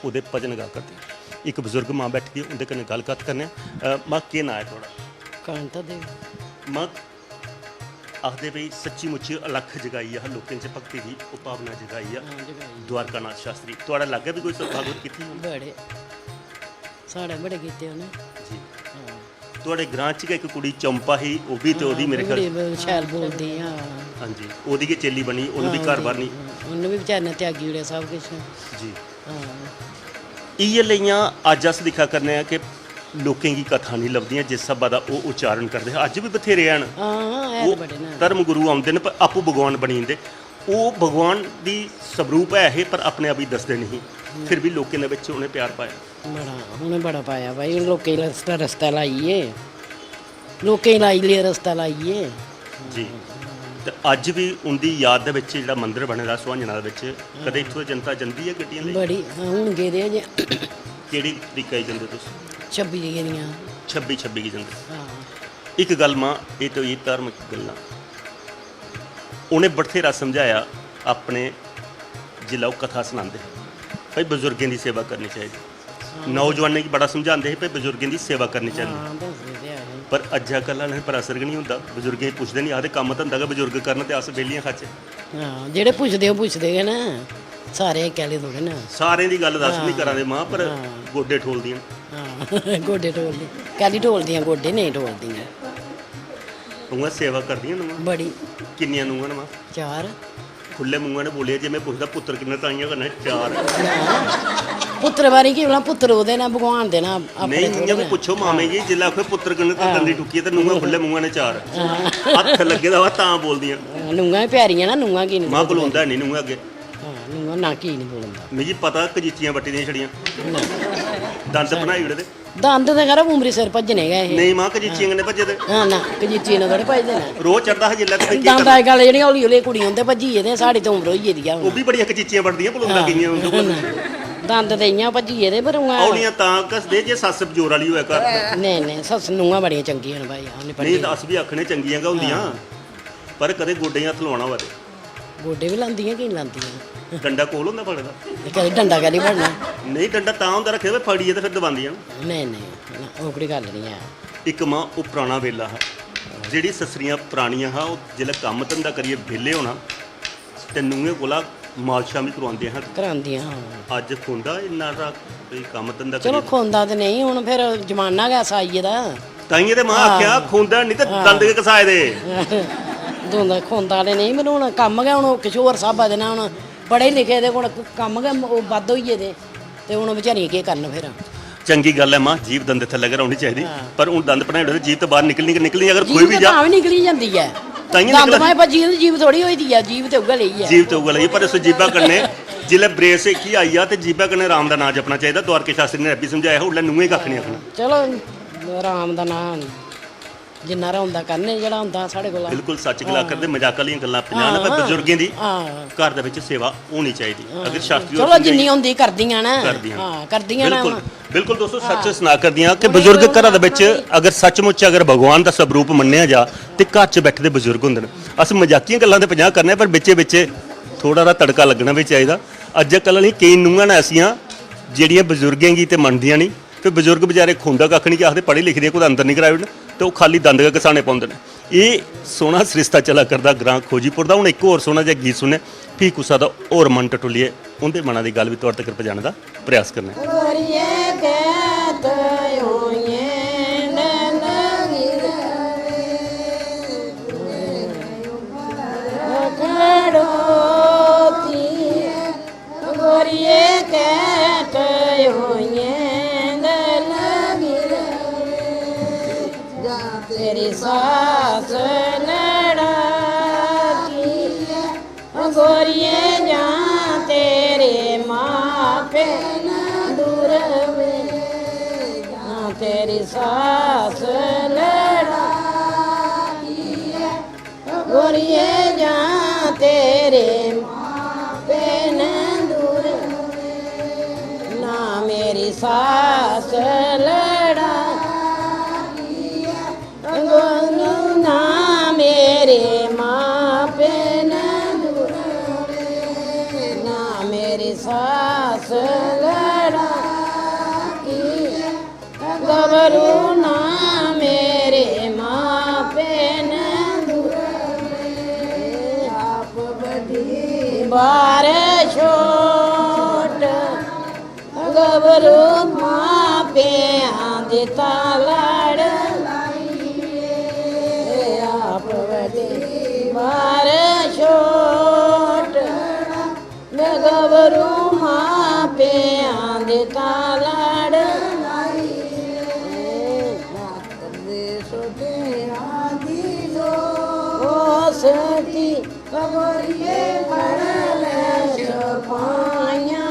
ਉਹਦੇ ਭਜਨ ਗਾ ਕਰਦੀਆਂ। ਇੱਕ ਬਜ਼ੁਰਗ ਮਾਂ ਬੈਠੀ ਉਹਦੇ ਕਨੇ ਗੱਲਬਾਤ ਕਰਨੇ। ਮਾਂ ਕੀ ਨਾਂ ਹੈ ਤੁਹਾਡਾ? ਕਾਂਤਾ ਦੇਵੀ। ਮਾਂ ਆਖਦੇ ਵੀ ਸੱਚੀ ਮੁੱਚੀ ਅਲੱਖ ਜਗਾਈ ਆ ਲੋਕਾਂ 'ਚ ਭਗਤੀ ਦੀ ਉਹ ਭਾਵਨਾ ਜਗਾਈ ਆ ਦੁਆਰਕਾਨਾਥ ਸ਼ਾਸਤਰੀ। ਤੁਹਾਡਾ ਲੱਗਿਆ ਵੀ ਕੋਈ ਭਾਗਵਤ ਕੀਤੀ ਹੋਣੀ? ਬੜੇ ਸਾਡੇ ਬੜੇ ਕੀਤੇ ਉਹਨੇ ਜੀ। ਤੁਹਾਡੇ ਗ੍ਰਾਂ 'ਚ ਇੱਕ ਕੁੜੀ ਚੰਪਾ ਸੀ, ਉਹ ਵੀ ਤੇ ਉਹਦੀ ਮੇਰੇ ਖਿਆਲ ਬੜੀ ਸ਼ੈਲ ਬੋਲਦੀ ਆ। ਹਾਂਜੀ, ਉਹਦੀ ਕੀ ਚੇਲੀ ਬਣੀ, ਉਹਨੂੰ ਵੀ ਘਰ ਬਾਰ ਨਹੀਂ ਉਹਨੂੰ ਵੀ ਵਿਚਾਰੇ ਨੇ ਤਿਆਗੀ ਉੜਿਆ ਸਭ ਕੁਝ। ਜੀ। ਹਾਂ ਇਹ ਲਈਆਂ ਅੱਜ ਅਸ ਦਿਖਾ ਕਰਨੇ ਆ ਕਿ ਲੋਕਾਂ ਦੀ ਕਥਾ ਨਹੀਂ ਲੱਭਦੀਆਂ ਜਿਸ ਸਭਾ ਦਾ ਉਹ ਉਚਾਰਨ ਕਰਦੇ ਆ। ਅੱਜ ਵੀ ਬਥੇਰੇ ਹਨ ਹਾਂ ਐ ਉਹ ਬੜੇ ਨਾ ਧਰਮ ਗੁਰੂ ਆਉਂਦੇ ਨੇ ਪਰ ਆਪੂ ਭਗਵਾਨ ਬਣੀ ਜਾਂਦੇ। ਉਹ ਭਗਵਾਨ ਦੀ ਸਵਰੂਪ ਹੈ ਇਹ, ਪਰ ਆਪਣੇ ਆਪ ਹੀ ਦੱਸਦੇ ਨਹੀਂ। ਫਿਰ ਵੀ ਲੋਕਾਂ ਦੇ ਵਿੱਚ ਉਹਨੇ ਪਿਆਰ ਪਾਇਆ। ਬੜਾ ਉਹਨੇ ਬੜਾ ਪਾਇਆ ਭਾਈ। ਲੋਕਾਂ ਹੀ ਰਸਤਾ ਲਾਈਏ, ਲੋਕਾਂ ਹੀ ਲਾਈ ਲਿਆ ਰਸਤਾ ਲਾਈਏ ਜੀ। ਤੇ ਅੱਜ ਵੀ ਉਹਦੀ ਯਾਦ ਦੇ ਵਿੱਚ ਜਿਹੜਾ ਮੰਦਿਰ ਬਣੇਦਾ ਸੁਹਾਂਜਣਾ ਦੇ ਵਿੱਚ, ਕਦੇ ਇੱਥੋਂ ਜਨਤਾ ਜਾਂਦੀ ਹੈ ਗੱਡੀਆਂ ਲਈ? ਬੜੀ। ਹੁਣ ਗਏ ਦੇ ਜੇ ਕਿਹੜੀ ਤਰੀਕਾ ਹੀ ਜਾਂਦੇ ਤੁਸੀਂ? 26 ਦੀਆਂ 26 ਕੀ ਜਾਂਦੇ? ਹਾਂ। ਇੱਕ ਗੱਲ ਮਾਂ ਇਹ ਤਾਂ ਇਹ ਧਾਰਮਿਕ ਗੱਲਾਂ ਉਹਨੇ ਬਥੇਰਾ ਸਮਝਾਇਆ ਆਪਣੇ ਜ਼ਿਲ੍ਹਾ ਉਹ ਕਥਾ ਸੁਣਾਉਂਦੇ ਭਾਈ ਬਜ਼ੁਰਗਾਂ ਦੀ ਸੇਵਾ ਕਰਨੀ ਚਾਹੀਦੀ। ਨੌਜਵਾਨਾਂ ਨੂੰ ਬੜਾ ਸਮਝਾਉਂਦੇ ਸੀ ਭਾਈ ਬਜ਼ੁਰਗਾਂ ਦੀ ਸੇਵਾ ਕਰਨੀ ਚਾਹੀਦੀ। ਹਾਂ ਦੱਸਦੇ ਤੇ ਆ ਇਹ। ਪਰ ਅੱਜਾ ਕੱਲ੍ਹ ਵਾਲੇ ਪਰ ਅਸਰ ਨਹੀਂ ਹੁੰਦਾ। ਬਜ਼ੁਰਗ ਇਹ ਪੁੱਛਦੇ ਨਹੀਂ, ਆਦੇ ਕੰਮ ਧੰਦਾ ਗਾ ਬਜ਼ੁਰਗ ਕਰਨ ਤੇ ਅਸ ਬੇਲੀਆਂ ਖਾਚੇ। ਹਾਂ ਜਿਹੜੇ ਪੁੱਛਦੇ ਉਹ ਪੁੱਛਦੇ ਹੈ ਨਾ, ਸਾਰੇ ਕਹਿਲੇ ਥੋੜੇ ਨਾ। ਸਾਰਿਆਂ ਦੀ ਗੱਲ ਦੱਸ ਨਹੀਂ ਕਰਾਂਦੇ ਮਾਂ, ਪਰ ਗੋਡੇ ਠੋਲਦੀਆਂ। ਹਾਂ ਗੋਡੇ ਢੋਲਦੇ ਕਹਿਲੀ ਢੋਲਦੀਆਂ, ਗੋਡੇ ਨਹੀਂ ਢੋਲਦੀਆਂ। ਨੂੰਹਾਂ ਸੇਵਾ ਕਰਦੀਆਂ ਨੂੰਹਾਂ? ਬੜੀ। ਕਿੰਨੀਆਂ ਨੂੰਹਾਂ ਨੇ ਮਾਂ? 4। ਖੁੱਲੇ ਮੂੰਹਾਂ ਨੇ ਬੋਲਿਆ, ਜੇ ਮੈਂ ਪੁੱਛਦਾ ਪੁੱਤਰ ਕਿੰਨੇ ਤਾਈਆਂ ਕਰਨਾ? 4। ਪੁੱਤਰ ਬਾਰੇ ਕੀ ਬੋਲਾਂ? ਪੁੱਤਰ ਉਹਦੇ ਨਾਲ ਭਗਵਾਨ ਦੇ ਨਾਲ ਆਪਣੇ ਨਹੀਂ ਜਿੰਨੇ ਵੀ ਪੁੱਛੋ ਮਾਮੇ ਜੀ ਜਿੱਲਾ ਆਖੇ ਪੁੱਤਰ ਕਿੰਨੇ ਤਾਂ ਦੰਦੀ ਟੁੱਕੀ ਤੇ ਨੂੰਹਾਂ ਖੁੱਲੇ ਮੂੰਹਾਂ ਨੇ 4। ਹੱਥ ਲੱਗੇ ਦਾ ਵਾ ਤਾਂ ਬੋਲਦੀਆਂ। ਨੂੰਹਾਂ ਪਿਆਰੀਆਂ ਨਾ, ਨੂੰਹਾਂ ਕੀ ਨਹੀਂ ਮਾਂ ਬੁਲਾਉਂਦਾ ਨਹੀਂ ਨੂੰਹਾਂ ਅੱਗੇ। ਹਾਂ ਨੂੰਹਾਂ ਨਾ ਕੀ ਨਹੀਂ ਬੋਲਦਾ। ਨਹੀਂ ਜੀ ਪਤਾ ਕਜੀਚੀਆਂ ਵੱਟੀ ਦੀਆਂ ਛੜੀਆਂ ਦੰਦ ਬਣਾਈ ਉੜੇ ਤੇ। ਦੰਦ ਤੇ ਕਰ ਉਮਰੀ ਸਿਰ ਭੱਜਣੇ ਗਏ ਇਹ। ਨਹੀਂ ਮਾਂ ਕਜੀਚੀਆਂ ਕਿੰਨੇ ਭੱਜੇ ਤੇ? ਹਾਂ ਨਾ ਕਜੀਚੀ ਨਾਲ ਥੋੜੇ ਭੱਜਦੇ ਨੇ। ਰੋਜ਼ ਚੜਦਾ ਹੈ ਜਿੱਲਾ ਤੇ ਕੀ ਦੰਦ ਆਏ ਗੱਲ ਜਿਹੜੀਆਂ ਹੌਲੀ ਹੌਲੀ ਕੁੜੀਆਂ ਹੁੰਦੇ ਭੱਜੀ ਇਹਦੇ, ਸਾਡੀ ਤਾਂ ਉਮਰ ਹੋਈ ਇਹਦੀ ਆ ਉਹ ਵੀ ਬੜੀਆਂ ਕਜੀਚੀਆਂ ਵੱਟਦੀਆਂ ਬੁਲਾਉਂਦਾ ਕਿੰਨੀਆਂ ਦੰਦ ਤੇ ਇਆਂ ਭੱਜੀ ਇਹਦੇ ਪਰ ਔਲੀਆਂ ਤਾਂ ਕਸਦੇ ਜੇ ਸੱਸ ਜੋਰ ਵਾਲੀ ਹੋਇਆ ਕਰ। ਨਹੀਂ ਸੱਸ ਨੂੰਹਾਂ ਬੜੀਆਂ ਚੰਗੀਆਂ ਨੇ ਭਾਈ। ਉਹਨੇ ਨਹੀਂ ਪੜੀ ਦੱਸ ਵੀ ਆਖਣੇ ਚੰਗੀਆਂ ਗਾ ਹੁੰਦੀਆਂ, ਪਰ ਕਦੇ ਗੋਡੇ ਹੱਥ ਲਵਾਉਣਾ ਵਾਰੇ। ਗੋਡੇ ਵੀ ਲਾਉਂਦੀਆਂ ਕੀ ਲਾਉਂਦੀਆਂ? ਡੰਡਾ ਕੋਲ ਹੁੰਦਾ ਫੜਦਾ? ਕਦੇ ਡੰਡਾ ਕਦੀ ਬਣਨਾ? ਨਹੀਂ ਡੰਡਾ ਤਾਂ ਹੁੰਦਾ ਰੱਖਿਆ ਵੀ ਫੜੀਏ ਤੇ ਫਿਰ ਦਬਾਉਂਦੀਆਂ। ਨਹੀਂ ਉਹ ਕਿਹੜੀ ਗੱਲ ਨਹੀਂ ਆ। ਇੱਕ ਮਾਂ ਉਹ ਪੁਰਾਣਾ ਵੇਲਾ ਹੈ ਜਿਹੜੀ ਸਸਰੀਆਂ ਪੁਰਾਣੀਆਂ ਹਾਂ, ਉਹ ਜਿਹੜਾ ਕੰਮ ਧੰਦਾ ਕਰੀਏ ਵਿਹਲੇ ਹੋਣਾ ਤੇ ਨੂੰਹੇ ਕੋਲਾ ਮਾਲਸ਼ਾਂ ਵੀ ਕਰਵਾਉਂਦੇ ਹਨ। ਕਰਾਉਂਦੀਆਂ ਹਾਂ। ਅੱਜ ਖੁੰਦਾ ਇੰਨਾ ਦਾ ਕੋਈ ਕੰਮ ਧੰਦਾ ਚਲੋ ਕਰੀਏ ਖੋਂਦਾ ਤੇ ਨਹੀਂ, ਹੁਣ ਫਿਰ ਜ਼ਮਾਨਾ ਗਿਆ ਸਾਈਏ ਦਾ। ਤਾਈਏ ਤੇ ਮਾਂ ਆਖਿਆ ਖੁੰਦਾ ਨਹੀਂ ਤੇ ਦੰਦ ਕੇ ਕਸਾਏ ਦੇ ਦੋਂਦਾ ਖੋਂਦਾ ਵਾਲੇ ਨਹੀਂ। ਮੈਨੂੰ ਹੁਣ ਕੰਮ ਗਿਆ, ਹੁਣ ਕਿਸ਼ੋਰ ਸਾਹਿਬਾ ਦੇ ਨਾਲ ਹੁਣ ਪੜ੍ਹੇ ਲਿਖੇ ਦੇ ਹੁਣ ਕੰਮ ਗਿਆ, ਉਹ ਵੱਧ ਹੋਈਏ ਦੇ ਤੇ ਹੁਣ ਵਿਚਾਰੀਆਂ ਕੀ ਕਰਨ ਫਿਰ। ਚੰਗੀ ਗੱਲ ਹੈ ਮਾਂ, ਜੀਭ ਦੰਦ ਥੱਲੇ ਲਗਾਉਣੀ ਚਾਹੀਦੀ, ਪਰ ਹੁਣ ਦੰਦ ਬਣਾਏ ਜੀਭ ਤੋਂ ਬਾਹਰ ਨਿਕਲਣੀ ਅਗਰ ਕੋਈ ਵੀ ਜਾ ਤਾਂ ਵੀ ਨਿਕਲੀ ਜਾਂਦੀ ਹੈ। ਤਾਈਂ ਦੰਦ ਮਾਏ ਪਰ ਜੀਭ ਥੋੜੀ ਹੋਈ ਦੀ ਆ, ਜੀਭ ਤੇ ਉੱਗਲ ਲਈ ਹੈ। ਜੀਭ ਤੇ ਉਗਲ ਆਈ, ਪਰ ਇਸ ਜੀਭਾ ਕਰਨੇ ਜਿਲੇ ਬ੍ਰੇਸ ਕੀ ਆਈ ਆ ਤੇ ਜੀਭਾ ਕਰਨੇ ਰਾਮ ਦਾ ਨਾਂ ਜਪਣਾ ਚਾਹੀਦਾ। ਦੁਆਰਕੇ ਸ਼ਾਸਤਰੀ ਨੇ ਅੱਬੀ ਸਮਝਾਇਆ, ਉਹਲੇ ਨੂੰਹੇ ਕੱਖ ਨਹੀਂ ਆਖਣਾ। ਚਲੋ ਰਾਮ ਦਾ ਨਾਮ ਜਿੰਨਾ ਹੁੰਦਾ ਕਰਨੇ, ਜਿਹੜਾ ਹੁੰਦਾ ਸਾਡੇ ਕੋਲ। ਬਿਲਕੁਲ ਸੱਚ ਗੱਲ ਕਰਦੇ, ਮਜ਼ਾਕ ਵਾਲੀਆਂ ਗੱਲਾਂ 50 ਪਰ ਬਜ਼ੁਰਗਾਂ ਦੀ ਹਾਂ ਘਰ ਦੇ ਵਿੱਚ ਸੇਵਾ ਹੋਣੀ ਚਾਹੀਦੀ। ਅਗਰ ਸ਼ਾਸਤਰੀ ਚਲੋ ਜਿੰਨੀ ਹੁੰਦੀ ਕਰਦੀਆਂ ਨਾ। ਹਾਂ ਕਰਦੀਆਂ ਨਾ। ਬਿਲਕੁਲ ਦੋਸਤੋ ਸੱਚ ਸੁਣਾ ਕਰਦੀਆਂ ਕਿ ਬਜ਼ੁਰਗ ਘਰਾਂ ਦੇ ਵਿੱਚ ਅਗਰ ਸੱਚਮੁੱਚ ਅਗਰ ਭਗਵਾਨ ਦਾ ਸਵਰੂਪ ਮੰਨਿਆ ਜਾ ਤੇ ਘਰ 'ਚ ਬੈਠੇ ਦੇ ਬਜ਼ੁਰਗ ਹੁੰਦੇ ਨੇ। ਅਸੀਂ ਮਜ਼ਾਕੀਆਂ ਗੱਲਾਂ ਤੇ 50 ਕਰਨੇ, ਪਰ ਵਿੱਚੇ ਥੋੜਾ ਜਿਹਾ ਤੜਕਾ ਲੱਗਣਾ ਵੀ ਚਾਹੀਦਾ। ਅੱਜ ਕੱਲ੍ਹ ਨਹੀਂ ਕਈ ਨੂੰਹਾਂ ਨੇ ਐਸੀਆਂ ਜਿਹੜੀਆਂ ਬਜ਼ੁਰਗਾਂ ਦੀ ਤੇ ਮੰਨਦੀਆਂ ਨਹੀਂ, ਤੇ ਬਜ਼ੁਰਗ ਵਿਚਾਰੇ ਖੁੰਦਾ ਕੱਖ ਨਹੀਂ ਕਿ ਆਖਦੇ ਪੜ੍ਹੇ ਲਿਖਦੇ ਕੋਈ ਅੰਦਰ ਨਹੀਂ ਕਰਾਏ ਤੇ ਉਹ ਖਾਲੀ ਦੰਦ ਕਸਾਣੇ ਪਾਉਂਦੇ ਨੇ। ਇਹ ਸੋਹਣਾ ਸ੍ਰਿਸ਼ਤਾ ਚਲਾ ਕਰਦਾ ਗ੍ਰਾਂ ਖੋਜੀਪੁਰ ਦਾ। ਹੁਣ ਇੱਕ ਹੋਰ ਸੋਹਣਾ ਜਿਹਾ ਗੀਤ ਸੁਣਿਆ ਫੀ ਕੁਸਾ ਦਾ ਹੋਰ ਮਨ ਟਟੁਲੀਏ, ਉਹਦੇ ਮਨਾਂ ਦੀ ਗੱਲ ਵੀ ਤੁਹਾਡੇ ਤੱਕ ਪਹੁੰਚਾਉਣ ਦਾ ਪ੍ਰਯਾਸ ਕਰਨਾ। गोरिए जा तेरे मापे न दूर वे जा तेरी सास लड़ा गोरिए जा तेरे मापे न दूर ना मेरी सास लड़ा ना मेरे माँ पे न दूर ना मेरी सास लड़ा गबरू ना मेरे माँ पे न दूर आप बड़ी बार छोट गबरू माँ पे आदिता लड़ आप बड़ी बार छोट गबरू माँ पे आदिता लड़ सती खबरिए पड़ल छपाइयां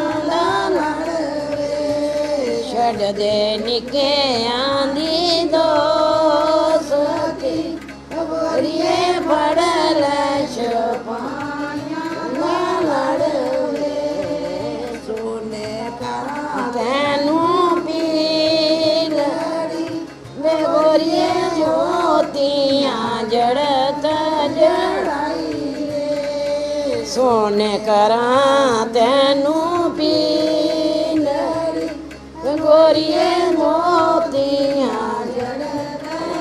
छड़ दे निके आंदी दो सती खबरिए पड़ल छपाइयां सोने करा तैनू पील वे गोरिए ज्योतियां जड़त सोने करा तैनू पील गोरिए मोतियां जड़ाई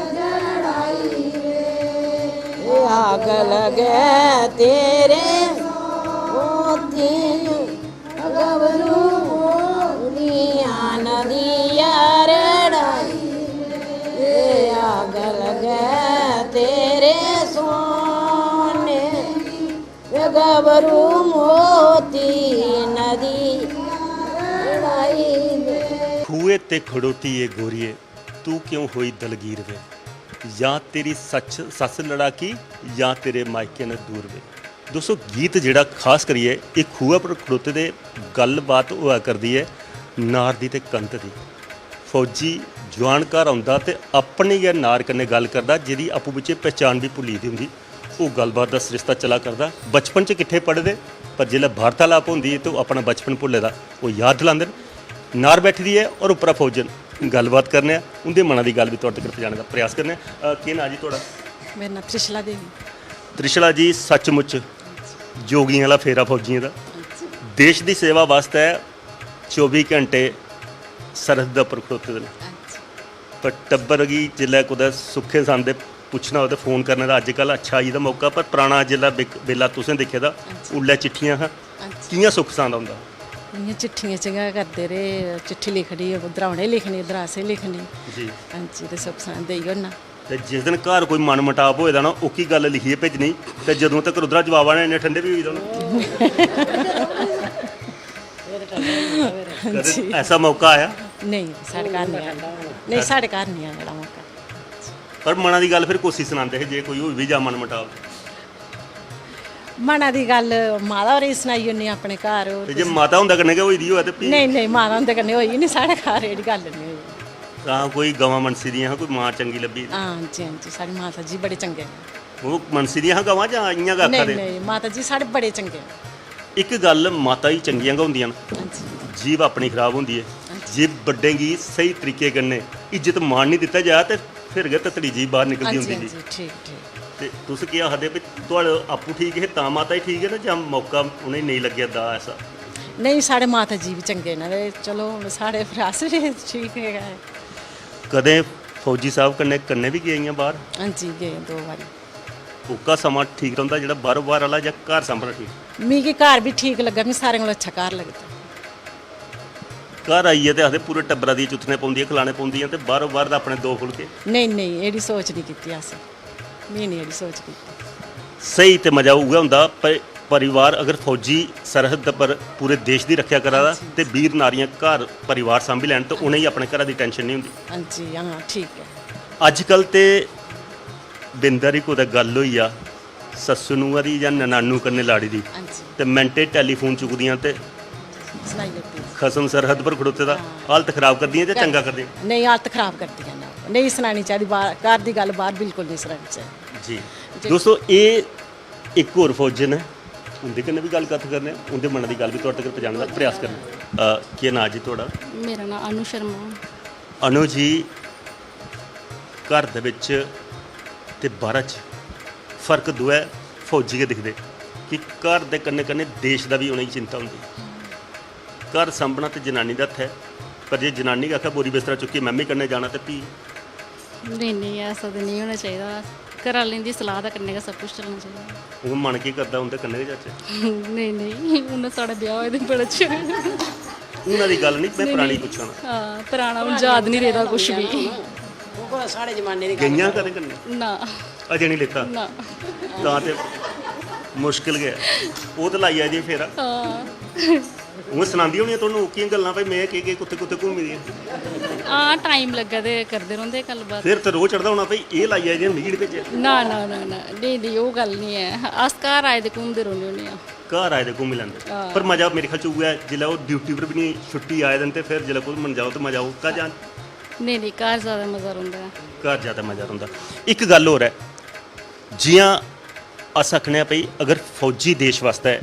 आग लगे तेरे मोतियां गबरू मोतियां नदिया रड़ाई आग लगे तेरे सोने गबरू मोती नदी खूए ते खड़ोती ये गोरिए तू क्यों होई दलगीर वे या तेरी सस लड़ा की या तेरे मायके न दूर वे। दोस्तों गीत ਜਿਹੜਾ ਖਾਸ ਕਰੀਏ ਇਹ ਖੂਹ ਪਰ ਖੜੋਤੇ ਦੇ ਗੱਲਬਾਤ ਹੋਇਆ ਕਰਦੀ ਹੈ ਨਾਰ ਦੀ ਤੇ ਕੰਤ ਦੀ। ਫੌਜੀ ਜਵਾਨ ਘਰ ਆਉਂਦਾ ਤੇ ਆਪਣੀ ਗਿਆ ਨਾਰ ਕਨੇ ਗੱਲ ਕਰਦਾ ਜਿਹਦੀ ਆਪੂ ਵਿੱਚ ਪਹਿਚਾਣ ਵੀ ਭੁੱਲੀ ਦੀ ਹੁੰਦੀ। ਉਹ ਗੱਲਬਾਤ ਦਾ ਸਰਿਸ਼ਤਾ ਚਲਾ ਕਰਦਾ ਬਚਪਨ 'ਚ ਇਕੱਠੇ ਪੜ੍ਹਦੇ ਪਰ ਜਿਹੜਾ ਵਾਰਤਾਲਾਪ ਹੁੰਦੀ ਹੈ ਤਾਂ ਉਹ ਆਪਣਾ ਬਚਪਨ ਭੁੱਲੇ ਦਾ ਉਹ ਯਾਦ ਦਿਲਾਉਂਦੇ ਨੇ। ਨਾਰ ਬੈਠਦੀ ਹੈ ਔਰ ਉੱਪਰ ਫੌਜਨ ਗੱਲਬਾਤ ਕਰਨੇ ਆ ਉਹਦੇ ਮਨਾਂ ਦੀ ਗੱਲ ਵੀ ਤੁਹਾਡੇ ਤੱਕ ਪਹੁੰਚਾਉਣ ਦਾ ਪ੍ਰਯਾਸ ਕਰਨੇ ਆ। ਕੀ ਨਾਂ ਜੀ ਤੁਹਾਡਾ? ਮੇਰਾ ਨਾਮ ਤ੍ਰਿਸ਼ਲਾ ਦੇਵੀ। ਤ੍ਰਿਸ਼ਲਾ ਜੀ ਸੱਚਮੁੱਚ ਜੋਗੀਆਂ ਵਾਲਾ ਫੇਰਾ ਫੌਜੀਆਂ ਦਾ ਦੇਸ਼ ਦੀ ਸੇਵਾ ਵਾਸਤੇ 24 ਘੰਟੇ ਸਰਹੱਦ ਦੇ ਉੱਪਰ ਖੜੋਤੇ ਦੇ ਨੇ ਪਰ ਟੱਬਰ ਗਈ ਜਿੱਲੇ ਕੁਦੇ ਸੁੱਖੇ ਸੰਦੇ ਪੁੱਛਣਾ ਉਹਦੇ ਫੋਨ ਕਰਨੇ ਦਾ ਅੱਜ ਕੱਲ੍ਹ ਅੱਛਾ ਜੀ ਦਾ ਮੌਕਾ ਪਰ ਪੁਰਾਣਾ ਜਿੱਲਾ ਵੇਲਾ ਤੁਸੀਂ ਦੇਖਿਆ ਦਾ ਉੱਲੇ ਚਿੱਠੀਆਂ ਹਾਂ ਕਿੰਨੀਆਂ ਸੁੱਖ ਸੰਦ ਆਉਂਦਾ ਇੰਨੀਆਂ ਚਿੱਠੀਆਂ ਚੰਗਾ ਕਰਦੇ ਰਹੇ ਚਿੱਠੀ ਲਿਖਣੀ ਉਧਰਾਉਣੇ ਲਿਖਣੀ ਦਰਾਸੇ ਲਿਖਣੀ ਜੀ ਹਾਂਜੀ ਤੇ ਸੁੱਖ ਸਾਂ ਦੇਈਓ ਨਾ ਤੇ ਜਿਸ ਦਿਨ ਘਰ ਕੋਈ ਮਨ ਮਟਾਪ ਹੋਏਦਾ ਨਾ ਉਹ ਕੀ ਗੱਲ ਲਿਖੀਏ ਭੇਜਣੀ ਤੇ ਜਦੋਂ ਤੱਕ ਰੁਦਰਾ ਜਵਾਬ ਆਣੇ ਇੰਨੇ ਠੰਡੇ ਵੀ ਹੋਈ ਜਾਣ ਕਦੇ ਐਸਾ ਮੌਕਾ ਆਇਆ ਨਹੀਂ ਸਾਡੇ ਘਰ ਨਹੀਂ ਆਇਆ ਨਹੀਂ ਸਾਡੇ ਘਰ ਨਹੀਂ ਆਇਆ ਜਿਹੜਾ ਮੌਕਾ ਪਰ ਮਨਾਂ ਦੀ ਗੱਲ ਫਿਰ ਕੋਸ਼ਿਸ਼ ਸੁਣਾਉਂਦੇ ਜੇ ਕੋਈ ਹੋਈ ਵੀ ਜਾ ਮਨ ਮਟਾਪ ਮਨਾਂ ਦੀ ਗੱਲ ਮਾਤਾ ਹੋਰੀ ਸੁਣਾਈ ਹੁੰਦੀ ਆਪਣੇ ਘਰ ਤੇ ਜੇ ਮਾਤਾ ਹੁੰਦਾ ਕਰਨੇ ਕਿ ਹੋਈ ਦੀ ਹੋਇਆ ਤੇ ਨਹੀਂ ਨਹੀਂ ਮਾਤਾ ਹੁੰਦੇ ਕਰਨੇ ਹੋਈ ਨਹੀਂ ਸਾਡੇ ਘਰ ਇਹਦੀ ਗੱਲ ਨਹੀਂ ਹੋਈ ਤਾਂ ਕੋਈ ਗਵਾਂ ਮਨਸੀ ਦੀਆਂ ਕੋਈ ਮਾਂ ਚੰਗੀ ਲੱਭੀ ਹਾਂਜੀ ਹਾਂਜੀ ਸਾਡੀ ਮਾਤਾ ਜੀ ਬੜੇ ਚੰਗੇ ਨੇ ਉਹ ਮਨਸੀ ਦੀਆਂ ਗਵਾਂ ਜਾਂ ਆਈਆਂ ਗਾਖਾਂ ਨਹੀਂ ਦੇ ਨਹੀਂ ਮਾਤਾ ਜੀ ਸਾਡੇ ਬੜੇ ਚੰਗੇ ਨੇ ਇੱਕ ਗੱਲ ਮਾਤਾ ਹੀ ਚੰਗੀਆਂ ਗਾਉਂਦੀਆਂ ਨੇ ਹਾਂਜੀ ਜੀਭ ਆਪਣੀ ਖਰਾਬ ਹੁੰਦੀ ਹੈ ਜੇ ਵੱਡੇਗੀ ਸਹੀ ਤਰੀਕੇ ਕਰਨੇ ਇੱਜ਼ਤ ਮਾਣ ਨਹੀਂ ਦਿੱਤਾ ਜਾ ਤੇ ਫਿਰ ਗੇ ਤਤੜੀ ਜੀ ਬਾਹਰ ਨਿਕਲਦੀ ਹੁੰਦੀ ਜੀ ਹਾਂਜੀ ਠੀਕ ਠੀਕ ਤੇ ਤੁਸੀਂ ਕੀ ਆਖਦੇ ਵੀ ਤੁਹਾਡਾ ਆਪੂ ਠੀਕ ਹੈ ਤਾਂ ਮਾਤਾ ਹੀ ਠੀਕ ਹੈ ਨਾ ਜਾਂ ਮੌਕਾ ਉਹਨੇ ਨਹੀਂ ਲੱਗਿਆ ਦਾ ਐਸਾ ਨਹੀਂ ਸਾਡੇ ਮਾਤਾ ਜੀ ਵੀ ਚੰਗੇ ਨੇ ਤੇ ਚਲੋ ਹੁਣ ਸਾਡੇ ਫਰਾਸ ਵੀ ਠੀਕ ਹੈਗਾ ਹੈ। ਕਦੇ ਫੌਜੀ ਸਾਹਿਬ ਕੰਨੇ ਵੀ ਗਈਆਂ ਬਾਹਰ ਹਾਂਜੀ ਗਏ 2 ਵਾਰੀ ਉਹਕਾ ਸਮਾਂ ਠੀਕ ਰਹਿੰਦਾ ਜਿਹੜਾ ਬਾਹਰੋਂ ਬਾਹਰ ਵਾਲਾ ਜਾਂ ਘਰ ਸਾਂਭਣਾ ਠੀਕ ਮਿਗੀ ਘਰ ਵੀ ਠੀਕ ਲੱਗਾ ਮੈਂ ਸਾਰਿਆਂ ਕੋਲ ਅੱਛਾ ਘਰ ਲੱਗਦਾ ਘਰ ਆਈਏ ਤੇ ਆਖਦੇ ਪੂਰੇ ਟੱਬਰਾਂ ਦੀ ਚੁੱਥਣੇ ਪਾਉਂਦੀਆਂ ਖਿਲਾਣੇ ਪਾਉਂਦੀਆਂ ਤੇ ਬਾਹਰੋਂ ਬਾਹਰ ਦਾ ਆਪਣੇ 2 ਫੁਲਕੇ ਨਹੀਂ ਨਹੀਂ ਇਹਦੀ ਸੋਚ ਨਹੀਂ ਕੀਤੀ ਅਸੀਂ ਮੈਂ ਨਹੀਂ ਇਹਦੀ ਸੋਚ ਕੀਤੀ ਸਹੀ ਤੇ ਮਜ਼ਾ ਹੋਊਗਾ ਹੁੰਦਾ ਪਰਿਵਾਰ ਅਗਰ ਫੌਜੀ ਸਰਹੱਦ ਪਰ ਪੂਰੇ ਦੇਸ਼ ਦੀ ਰੱਖਿਆ ਕਰਾਦਾ ਤੇ ਵੀਰ ਨਾਰੀਆਂ ਘਰ ਪਰਿਵਾਰ ਸਾਂਭੀ ਲੈਣ ਤਾਂ ਉਹਨੇ ਹੀ ਆਪਣੇ ਘਰਾਂ ਦੀ ਟੈਨਸ਼ਨ ਨਹੀਂ ਹੁੰਦੀ ਹਾਂਜੀ ਹਾਂ ਠੀਕ ਹੈ ਅੱਜ ਕੱਲ ਤੇ ਬਿੰਦਰ ਹੀ ਕੋਈ ਗੱਲ ਹੋਈ ਆ ਸੱਸੂ ਨੂੰ ਦੀ ਜਾਂ ਨਾਨੂ ਕੰਨੇ ਲਾੜੀ ਦੀ ਹਾਂਜੀ ਤੇ ਮਿੰਟੇ ਟੈਲੀਫੋਨ ਚੁੱਕਦੀਆਂ ਤੇ ਸੁਣਾਈ ਦਿੱਤੀ ਖਸਮ ਸਰਹੱਦ ਪਰ ਖੜੋਤੇ ਦਾ ਹਾਲਤ ਖਰਾਬ ਕਰਦੀਆਂ ਜਾਂ ਚੰਗਾ ਕਰਦੀਆਂ? ਨਹੀਂ ਹਾਲਤ ਖਰਾਬ ਕਰਦੀਆਂ ਨੇ ਨਹੀਂ ਸੁਣਾਣੀ ਚਾਹੀਦੀ ਬਾਹਰ ਘਰ ਦੀ ਗੱਲ ਬਾਹਰ ਬਿਲਕੁਲ ਨਹੀਂ ਸੁਣਾਣੀ ਚਾਹੀਦੀ ਜੀ ਦੋਸਤੋ ਇਹ ਇੱਕ ਹੋਰ ਫੌਜਨ ਹੈ ਉਹਦੇ ਕਨੇ ਵੀ ਗੱਲ ਕਰਨੇ ਉਹਦੇ ਮਨ ਦੀ ਗੱਲ ਵੀ ਤੁਹਾਡੇ ਤੱਕ ਪਹੁੰਚਾਉਣ ਦਾ ਪ੍ਰਯਾਸ ਕਰਨਾ। ਕੀ ਨਾਂ ਜੀ ਤੁਹਾਡਾ? ਮੇਰਾ ਨਾਮ ਅਨੂ ਸ਼ਰਮਾ। ਅਨੂ ਜੀ ਘਰ ਦੇ ਵਿੱਚ ਤੇ ਬਾਹਰ 'ਚ ਫਰਕ ਦੋ ਹੈ ਫੌਜੀ ਦੇ ਦਿਖਦੇ ਕਿ ਘਰ ਦੇ ਕੰਨੇ ਕੰਨੇ ਦੇਸ਼ ਦਾ ਵੀ ਉਹਨਾਂ ਦੀ ਚਿੰਤਾ ਹੁੰਦੀ। ਘਰ ਸਾਂਭਣਾ ਤੇ ਜਨਾਨੀ ਦਾ ਹੱਥ ਹੈ, ਪਰ ਜੇ ਜਨਾਨੀ ਆਖਿਆ ਬੋਰੀ ਬਿਸਤਰਾ ਚੁੱਕੀ ਮੈਂ ਵੀ ਕਰਨੇ ਜਾਣਾ ਤੇ ਵੀ ਨਹੀਂ ਨਹੀਂ ਐਸਾ ਤਾਂ ਨਹੀਂ ਹੋਣਾ ਚਾਹੀਦਾ। ਘਰ ਵਾਲਿਆਂ ਦੀ ਸਲਾਹ ਦਾ ਕਰਨੇ ਦਾ ਸਭ ਕੁਝ ਚੱਲਣਾ ਚਾਹੀਦਾ। ਉਹ ਮਨ ਕੀ ਕਰਦਾ ਉਹਦੇ ਕੰਨੇ ਦੇ ਚਾਚੇ? ਨਹੀਂ ਨਹੀਂ ਉਹਨਾਂ ਸਾਡਾ ਵਿਆਹ ਹੋਇਆ ਤੇ ਬੜਾ ਚਿਰ ਉਹਨਾਂ ਦੀ ਗੱਲ ਨਹੀਂ, ਮੈਂ ਪੁਰਾਣੀ ਪੁੱਛਣਾ। ਹਾਂ ਪੁਰਾਣਾ ਹੁਣ ਯਾਦ ਨਹੀਂ ਰਹਿਦਾ ਕੁਝ ਵੀ। ਉਹ ਕੋਲ ਸਾਡੇ ਜ਼ਮਾਨੇ ਦੀ ਗੱਲ ਗਈਆਂ ਕਦੇ ਕੰਨੇ ਨਾ ਅਜੇ ਨਹੀਂ ਲਿੱਤਾ ਨਾ। ਤਾਂ ਤੇ ਮੁਸ਼ਕਿਲ ਗਿਆ ਉਹ ਤਾਂ ਲਾਈ ਆ ਜੀ ਫੇਰ ਹਾਂ ਉਹ ਸੁਣਾਉਂਦੀ ਹੋਣੀ ਤੁਹਾਨੂੰ ਔਕੀਆਂ ਗੱਲਾਂ ਭਾਈ ਮੈਂ ਕਿ ਕੁੱਤੇ ਕੁੱਤੇ ਘੁੰਮੀ ਦੀਆਂ ਆ ਟਾਈਮ ਲੱਗਾ ਤੇ ਕਰਦੇ ਰਹਿੰਦੇ ਗੱਲਬਾਤ। ਫਿਰ ਤੇ ਰੋਹ ਚੜਦਾ ਹੋਣਾ ਭਾਈ ਇਹ ਲਾਈ ਆ ਜੀ ਮੀੜ ਭੇਜਿਆ। ਨਾ ਨਾ ਨਾ ਨਾ ਨਹੀਂ ਨਹੀਂ ਉਹ ਗੱਲ ਨਹੀਂ ਹੈ। ਅਸ ਘਰ ਆਏ ਤੇ ਘੁੰਮਦੇ ਰਹਿੰਦੇ ਹੁੰਦੇ ਆ। ਘਰ ਆਏ ਤੇ ਘੁੰਮ ਲੈਂਦੇ ਪਰ ਮਜ਼ਾ ਮੇਰੇ ਖਿਆਲ ਚ ਉਹ ਹੈ ਜਿੱਲਾ ਉਹ ਡਿਊਟੀ ਪਰ ਵੀ ਨਹੀਂ ਛੁੱਟੀ ਆਏ ਦਿਨ ਤੇ ਫਿਰ ਜਿੱਲਾ ਕੋਈ ਮਨ ਜਾਓ ਤੇ ਮਜ਼ਾ ਉਹ ਕਾ ਜਾਣ। ਨਹੀਂ ਨਹੀਂ ਘਰ ਜ਼ਿਆਦਾ ਮਜ਼ਾ ਆਉਂਦਾ ਹੈ। ਘਰ ਜ਼ਿਆਦਾ ਮਜ਼ਾ ਹੁੰਦਾ। ਇੱਕ ਗੱਲ ਹੋਰ ਹੈ ਜੀਆਂ ਅਸ ਆਖਣੇ ਪਈ ਅਗਰ ਫੌਜੀ ਦੇਸ਼ ਵਾਸਤੇ ਹੈ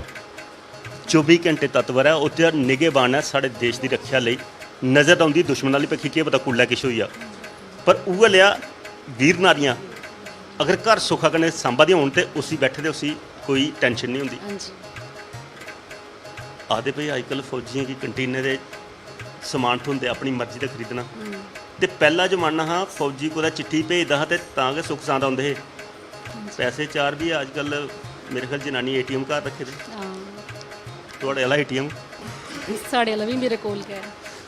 24 ਘੰਟੇ ਤਤਵਰ ਹੈ ਉੱਥੇ ਨਿਗਹਿਬਾਨ ਹੈ ਸਾਡੇ ਦੇਸ਼ ਦੀ ਰੱਖਿਆ ਲਈ ਨਜ਼ਰ ਆਉਂਦੀ ਦੁਸ਼ਮਣਾਂ ਲਈ ਪੱਖੀ ਕੀ ਪਤਾ ਕੁੱਲਾ ਕਿਸ਼ ਹੋਈ ਆ ਪਰ ਉਹ ਲਿਆ ਵੀਰ ਨਾਰੀਆਂ ਅਗਰ ਘਰ ਸੁੱਖਾ ਕਨੇ ਸਾਂਭਾ ਦੀਆਂ ਹੋਣ ਤੇ ਉਸੀ ਬੈਠੇ ਤੇ ਉਸੀ ਕੋਈ ਟੈਨਸ਼ਨ ਨਹੀਂ ਹੁੰਦੀ। ਹਾਂਜੀ ਆਦੇ ਭਈ ਅੱਜ ਕੱਲ੍ਹ ਫੌਜੀਆਂ ਕੀ ਕੰਟੀਨੇ ਦੇ ਸਮਾਨ ਹੁੰਦੇ ਆਪਣੀ ਮਰਜ਼ੀ ਦਾ ਖਰੀਦਣਾ ਤੇ ਪਹਿਲਾ ਜ਼ਮਾਨਾ ਹਾਂ ਫੌਜੀ ਕੋਲ ਚਿੱਠੀ ਭੇਜਦਾ ਹਾਂ ਤੇ ਤਾਂ ਕਿ ਸੁੱਖ ਸਾਂਦ ਆਉਂਦੇ ਹੈ ਪੈਸੇ ਚਾਰ ਵੀ ਅੱਜ ਕੱਲ੍ਹ ਮੇਰੇ ਖਿਆਲ ਜਨਾਨੀ ਏਟੀਐਮ ਘਰ ਰੱਖੇ ਦੇ ਹਾਂ ਤੁਹਾਡੇ ਵਾਲਾ ਏਟੀਐਮ ਸਾਡੇ ਵਾਲਾ ਵੀ ਮੇਰੇ ਕੋਲ ਗਿਆ।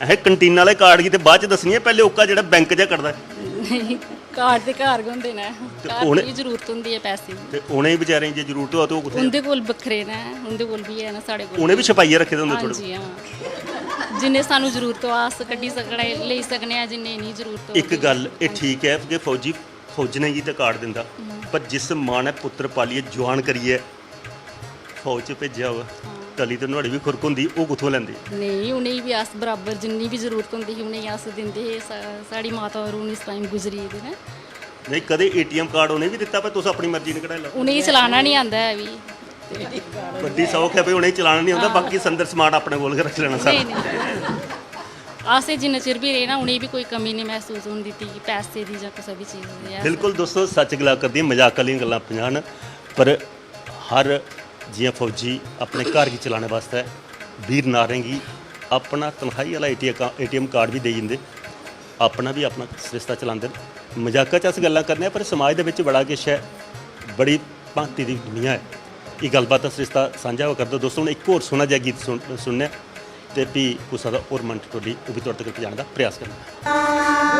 ਇਹ ਕੰਟੀਨ ਵਾਲੇ ਕਾਰਡ ਕੀ ਤੇ ਬਾਅਦ ਚ ਦੱਸਣੀ ਹੈ ਪਹਿਲੇ ਓਕਾ ਜਿਹੜਾ ਬੈਂਕ 'ਚ ਕਰਦਾ ਨਹੀਂ ਕਾਰਡ ਤੇ ਘਰ ਹੁੰਦੇ ਨੇ ਘਰ ਉਹਨੇ- ਦੀ ਜ਼ਰੂਰਤ ਹੁੰਦੀ ਹੈ ਪੈਸੇ ਦੀ। ਤੇ ਉਹਨੇ ਹੀ ਵਿਚਾਰੇ ਜੇ ਜ਼ਰੂਰਤ ਹੋਆ ਤੇ ਉਹ ਕਿੱਥੇ ਉਹਦੇ ਕੋਲ ਵੱਖਰੇ ਨੇ ਉਹਦੇ ਕੋਲ ਵੀ ਹੈ ਨਾ ਸਾਡੇ ਕੋਲ ਉਹਨੇ ਵੀ ਛਪਾਈਏ ਰੱਖੇ ਦੇ ਹੁੰਦੇ ਥੋੜੇ ਹਾਂਜੀ ਹਾਂ ਜਿੰਨੇ ਸਾਨੂੰ ਜ਼ਰੂਰਤ ਹੋ ਆਸ ਕੱਢੀ ਸਕਣੇ ਲਈ ਸਕਨੇ ਆ ਜਿੰਨੇ ਨਹੀਂ ਜ਼ਰੂਰਤ ਹੋ ਇੱਕ ਗੱਲ ਇਹ ਠੀਕ ਹੈ ਕਿ ਫੌਜੀ ਫੌਜ ਨੇ ਹੀ ਤਾਂ ਕਾਰਡ ਦਿੰਦਾ ਪਰ ਜਿਸ ਮਾਂ ਨੇ ਪੁੱਤਰ ਪਾਲੀਏ ਜਵਾਨ ਕਰੀਏ ਫੌਜ 'ਚ ਭੇਜਿਆ ਹੋਵੇ ਤਲੀ ਤੇ ਤੁਹਾਡੀ ਵੀ ਖੁਰਕ ਹੁੰਦੀ ਉਹ ਕਿੱਥੋਂ ਲੈਂਦੇ? ਨਹੀਂ ਉਹਨੇ ਵੀ ਆਸ ਬਰਾਬਰ ਜਿੰਨੀ ਵੀ ਜ਼ਰੂਰਤ ਹੁੰਦੀ ਸੀ ਉਹਨੇ ਆਸ ਦਿੰਦੇ ਸਾਡੀ ਮਾਤਾ ਔਰ ਇਸ ਟਾਈਮ ਗੁਜ਼ਰੀ ਦੇ ਨੇ। ਨਹੀਂ ਕਦੇ ਏਟੀਐਮ ਕਾਰਡ ਉਹਨੇ ਵੀ ਦਿੱਤਾ ਪਰ ਤੁਸੀਂ ਆਪਣੀ ਮਰਜ਼ੀ ਨਾਲ ਕਢਾ ਲਓ। ਉਹਨੇ ਹੀ ਚਲਾਉਣਾ ਨਹੀਂ ਆਂਦਾ ਹੈ ਵੀ ਵੱਡੀ ਸੌਖ ਹੈ ਵੀ ਉਹਨੇ ਹੀ ਚਲਾਉਣਾ ਨਹੀਂ ਆਉਂਦਾ ਬਾਕੀ ਸੰਦਰ ਸਮਾਨ ਆਪਣੇ ਕੋਲ ਰੱਖ ਲੈਣਾ ਸਾਰਾ। ਨਹੀਂ ਨਹੀਂ ਆਸੇ ਜਿੰਨਾ ਚਿਰ ਵੀ ਰਹੇ ਨਾ ਉਹਨੇ ਵੀ ਕੋਈ ਕਮੀ ਨਹੀਂ ਮਹਿਸੂਸ ਹੋਣ ਦਿੱਤੀ ਕਿ ਪੈਸੇ ਦੀ ਜਾਂ ਕਿਸੇ ਵੀ ਚੀਜ਼ ਦੀ। ਬਿਲਕੁਲ ਦੋਸਤੋ ਸੱਚ ਗੱਲਾਂ ਕਰਦੀਆਂ ਮਜ਼ਾਕ ਵਾਲੀਆਂ ਗੱਲਾਂ ਪੰਜਾਨ ਪਰ ਹਰ ਜਿਵੇਂ ਫੌਜੀ ਆਪਣੇ ਘਰ ਕੀ ਚਲਾਉਣ ਵਾਸਤੇ ਵੀਰ ਨਾਰੇਂਗੀ ਆਪਣਾ ਤਨਖਾਹੀ ਵਾਲਾ ਏਟੀਐਮ ਕਾਰਡ ਵੀ ਦੇ ਜਾਂਦੇ ਆਪਣਾ ਵੀ ਆਪਣਾ ਰਿਸ਼ਤਾ ਚਲਾਉਂਦੇ ਮਜ਼ਾਕਾਂ 'ਚ ਅਸੀਂ ਗੱਲਾਂ ਕਰਨੇ ਆ ਪਰ ਸਮਾਜ ਦੇ ਵਿੱਚ ਬੜਾ ਕੁਛ ਹੈ ਬੜੀ ਭਾਂਤੀ ਦੀ ਦੁਨੀਆ ਹੈ ਇਹ ਗੱਲਬਾਤ ਦਾ ਰਿਸ਼ਤਾ ਸਾਂਝਾ ਕਰ ਦਿਓ ਦੋਸਤੋ ਹੁਣ ਇੱਕ ਹੋਰ ਸੋਹਣਾ ਜਿਹਾ ਗੀਤ ਸੁਣਨੇ ਤੇ ਵੀ ਕੁਸਾ ਦਾ ਔਰ ਮੰਟ ਟੋਲੀ ਉਹ ਵੀ ਤੁਹਾਡੇ ਤੱਕ ਪਹੁੰਚਾਉਣ ਦਾ ਪ੍ਰਯਾਸ ਕਰਨਾ।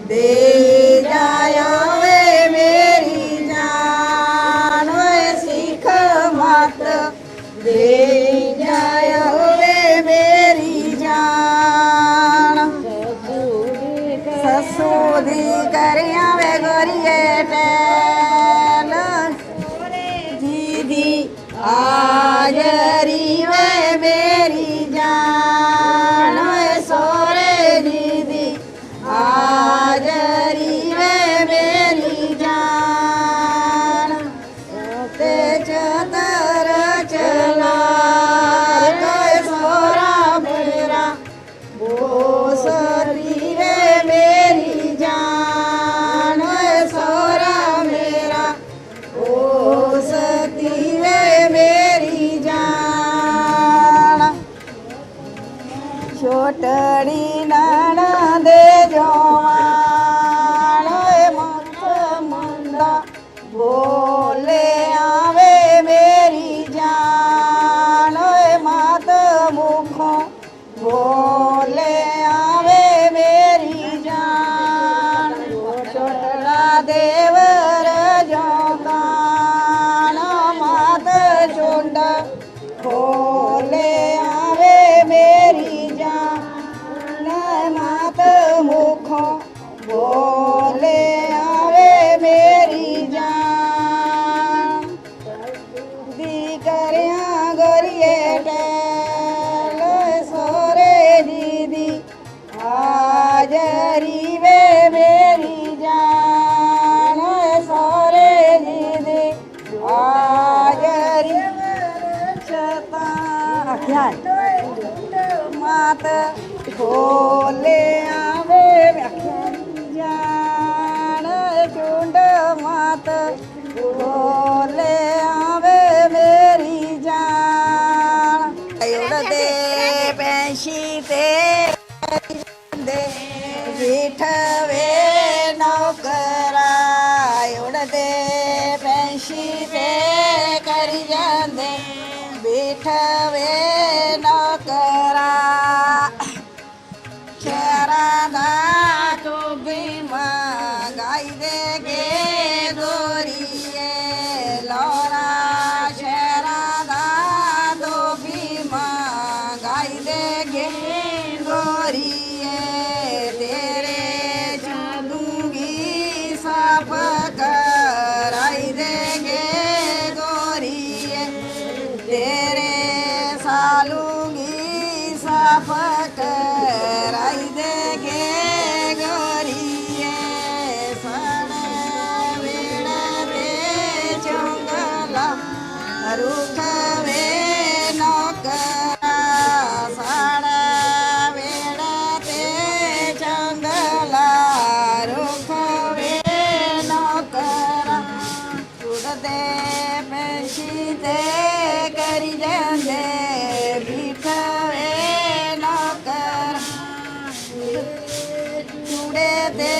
ਦੇ ਜਾਇਆ ਵੇ ਮੇਰੀ ਜਾਨ ਵੇ ਸਿੱਖ ਮਤ ਦੇ ਜਾਇਆ ਵੇ ਮੇਰੀ ਜਾਨ ਸੱਸੂ ਦੀ ਕਰਿਆ ਵੇ ਗੋਰੀਏ ਟੈਲ ਜੀ ਦੀ ਆਜਰੀ ਵੇ ਮੇਰੀ ਜਾਨ ਵੇ ਸੋਰੇ ਜੀ ਦੀ ਆਜਰੀ ਵੇ ਮੇਰੀ ਜਾਨ ਤੇ ਚਤਰ ਚਲਾ ਤੋਏ ਸੋਰਾ ਮੇਰਾ ਬੋਸਰੀ ਵੇ ਮੇਰੀ ਜਾਨ ਓਏ ਸੋਰਾ ਮੇਰਾ ਬੋਸਤੀ ਵੇ ਮੇਰੀ ਜਾਨ ਛੋਟੜੀ ਨਾਣਾ ਦੇ ਜਵਾਨ ਓਏ ਮੱਥ ਮੰਦਾ ਬੋਲੇ ਆਵੇ ਮੇਰੀ ਜਾਨ ਓਏ ਮਾਤ ਮੁਖੋਂ ਬੋਲੇ ਆਵੇ ਮੇਰੀ ਜਾਨ ਮਾਤ ਖੋਲਿਆ ਵੇ ਵੇਖਿਆ ਨੀ ਜਾਣ ਚੁੰਡ ਮਾਤ ਖੋਲਿਆ ਵੇ ਮੇਰੀ ਜਾਨ ਉੜਦੇ ਪੈਂਛੀ ਤੇ ਦੇ ਬਿਠਵੇ ਨੌਕਰਾ ਉੜਦੇ ਪੈਂਛੀ ਤੇ ਕਰੀ ਜਾਂਦੇ ਬਿਠਵੇ ਨੌਕਰਾ ਸ਼ਹਿਰਾਂ ਦਾ ਤੂੰ ਵੀ ਮੰਗਾਈ ਦੇ ਗੇ ਗੋਰੀਏ ਲੋਰਾ ਸ਼ਹਿਰਾਂ ਦਾ ਤੂੰ ਵੀ ਮੰਗਾਈ ਦੇ ਗੇ ਗੋਰੀਏ ਤੇਰੇ ਚਾਦੂਗੀ ਸਾਫ ਕਰਾਈ ਦੇ ਗੇ ਗੋਰੀਏ ਤੇਰੇ ਸਾਲੂਗੀ ਸਾਫ ਕਰਾਈ ਦੇ ਗੇ ਗੋਰੀਏ ਸਣੇ ਵੇੜੇ ਵੇ ਚੰਗਲਾ ਰੁਖ ਵੇ ਨੌਕਰਾ ਸਣੇ ਵੇੜੇ ਤੇ ਚੰਗਲਾ ਰੁਖ ਵੇ ਨੌਕਰਾ ਉੜਦੇ ਪੈਂਛੀ ਤੇ ਕਰੀ ਜਾਂਦੇ ਬਿਠਵੇ ਨੌਕਰ ਚੂੜੇ ਤੇ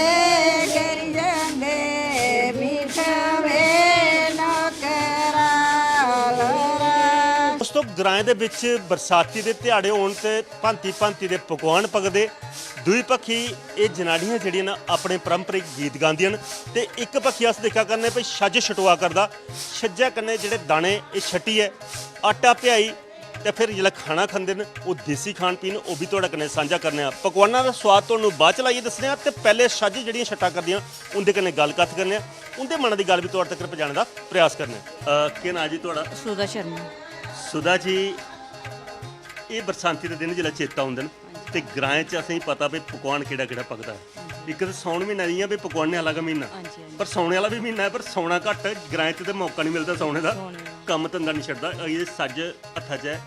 ਕਰੀ ਜਾਂਦੇ ਬਿਠਵੇ ਨੌਕਰਾ ਲੋਰਾ ਦੋਸਤੋ ਗ੍ਰਾਂ ਦੇ ਵਿੱਚ ਬਰਸਾਤੀ ਦੇ ਦਿਹਾੜੇ ਹੋਣ ਤੇ ਭਾਂਤੀ ਦੇ ਪਕਵਾਨ ਪਕਦੇ ਦੂਈ ਪੱਖੀ ਇਹ ਜਨਾਨੀਆਂ ਜਿਹੜੀਆਂ ਨਾ ਆਪਣੇ ਪਰੰਪਰਿਕ ਗੀਤ ਗਾਉਂਦੀਆਂ ਨੇ ਤੇ ਇੱਕ ਪੱਖੀ ਅਸ ਦੇਖਾ ਕਰਨੇ ਭਈ ਛੱਜ ਛਟਵਾ ਕਰਦਾ ਛੱਜਾ ਕੰਨੇ ਜਿਹੜੇ ਦਾਣੇ ਇਹ ਛੱਟੀ ਹੈ ਆਟਾ ਪਿਆਈ ਤੇ ਫਿਰ ਜਿਹੜਾ ਖਾਣਾ ਖਾਂਦੇ ਨੇ ਉਹ ਦੇਸੀ ਖਾਣ ਪੀਣ ਉਹ ਵੀ ਤੁਹਾਡੇ ਕਨੇ ਸਾਂਝਾ ਕਰਨੇ ਆ ਪਕਵਾਨਾਂ ਦਾ ਸਵਾਦ ਤੁਹਾਨੂੰ ਬਾਅਦ ਚ ਲਾਈਏ ਦੱਸਦੇ ਆ ਤੇ ਪਹਿਲੇ ਛੱਜ ਜਿਹੜੀਆਂ ਛੱਟਾਂ ਕਰਦੀਆਂ ਉਹਦੇ ਕਨੇ ਗੱਲ ਕੱਥ ਕਰਨੇ ਆ ਉਹਦੇ ਮਨ ਦੀ ਗੱਲ ਵੀ ਤੁਹਾਡੇ ਤੱਕ ਪਹੁੰਚਾਉਣ ਦਾ ਪ੍ਰਯਾਸ ਕਰਨੇ ਆ ਕੀ ਨਾਂ ਜੀ ਤੁਹਾਡਾ ਸੁਦਾ ਸ਼ਰਮਾ ਸੁਦਾ ਜੀ ਇਹ ਬਰਸਾਂਤੀ ਦੇ ਦਿਨ ਜਿਹੜਾ ਚੇਤਾ ਹੁੰਦੇ ਨੇ ਤੇ ਗ੍ਰਾਂ 'ਚ ਅਸੀਂ ਪਤਾ ਵੀ ਪਕਵਾਨ ਕਿਹੜਾ ਪਕਦਾ ਹੈ ਇੱਕ ਤਾਂ ਸੌਣ ਮਹੀਨਾ ਨਹੀਂ ਆ ਵੀ ਪਕਵਾਨੇ ਵਾਲਾ ਮਹੀਨਾ ਪਰ ਸੌਣੇ ਵਾਲਾ ਵੀ ਮਹੀਨਾ ਹੈ ਪਰ ਸੌਣਾ ਘੱਟ ਗ੍ਰਾਂ 'ਚ ਤੇ ਮੌਕਾ ਨਹੀਂ ਮਿਲਦਾ ਸੌਣੇ ਦਾ ਕੰਮ ਧੰਦਾ ਨਹੀਂ ਛੱਡਦਾ ਇਹ ਸੱਜ ਹੱਥਾਂ 'ਚ ਹੈ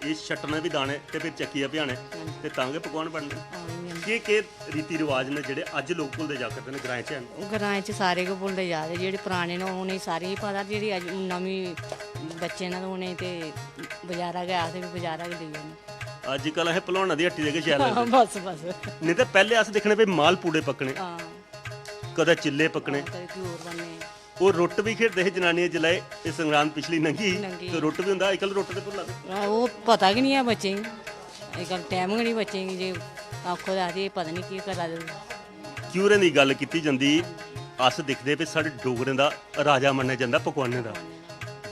ਇਹ ਛੱਟਣੇ ਵੀ ਦਾਣੇ ਤੇ ਫਿਰ ਚੱਕੀਆਂ ਭਿਆਣੇ ਤੇ ਤਾਂ ਕਿ ਪਕਵਾਨ ਬਣਦੇ ਕੀ ਰੀਤੀ ਰਿਵਾਜ ਨੇ ਜਿਹੜੇ ਅੱਜ ਲੋਕ ਭੁੱਲਦੇ ਜਾ ਕਰਦੇ ਨੇ ਗ੍ਰਾਂ 'ਚ ਗਰਾਂ 'ਚ ਸਾਰੇ ਕੋ ਭੁੱਲਦੇ ਜਾ ਰਹੇ ਜਿਹੜੇ ਪੁਰਾਣੇ ਨੇ ਉਹਨੇ ਸਾਰੇ ਹੀ ਪਤਾ ਜਿਹੜੀ ਅੱਜ ਨਵੀਂ ਬੱਚੇ ਨਾਲ ਉਹਨੇ ਤੇ ਬਾਜ਼ਾਰਾ ਗਿਆ ਤੇ ਬਾਜ਼ਾਰਾ ਗਈ ਨੇ ਅੱਜ ਕੱਲ ਇਹ ਭਲਵਾਨਾਂ ਦੀ ਹੱਟੀ ਦੇ ਕੇ ਸ਼ੈਲ ਲੱਗਦੇ ਬਸ ਨਹੀਂ ਤਾਂ ਪਹਿਲੇ ਅਸੀਂ ਦੇਖਣੇ ਵੀ ਮਾਲ ਪੂੜੇ ਪੱਕਣੇ ਹਾਂ ਕਦੇ ਚਿੱਲੇ ਪੱਕਣੇ ਕਦੇ ਘਿਓਰ ਬਣੇ ਉਹ ਰੁੱਟ ਵੀ ਖੇਡਦੇ ਸੀ ਜਨਾਨੀਆਂ ਜਲਾਏ ਇਹ ਸੰਗਰਾਂਦ ਪਿਛਲੀ ਨੰਗੀ ਤੇ ਰੁੱਟ ਵੀ ਹੁੰਦਾ ਅੱਜਕੱਲ ਰੁੱਟ ਤੇ ਭੁੱਲਾ ਉਹ ਪਤਾ ਕਿ ਨਹੀਂ ਆ ਬੱਚੇ ਅੱਜ ਕੱਲ ਟਾਈਮ ਨਹੀਂ ਬੱਚੇ ਜੇ ਆਖੋ ਦਾ ਇਹ ਪਤਾ ਨਹੀਂ ਕੀ ਕਰਾ ਦੇ ਕਿਉਰੇ ਦੀ ਗੱਲ ਕੀਤੀ ਜਾਂਦੀ ਅਸ ਦਿਖਦੇ ਵੀ ਸਾਡੇ ਡੋਗਰੇ ਦਾ ਰਾਜਾ ਮੰਨਿਆ ਜਾਂਦਾ ਪਕਵਾਨੇ ਦਾ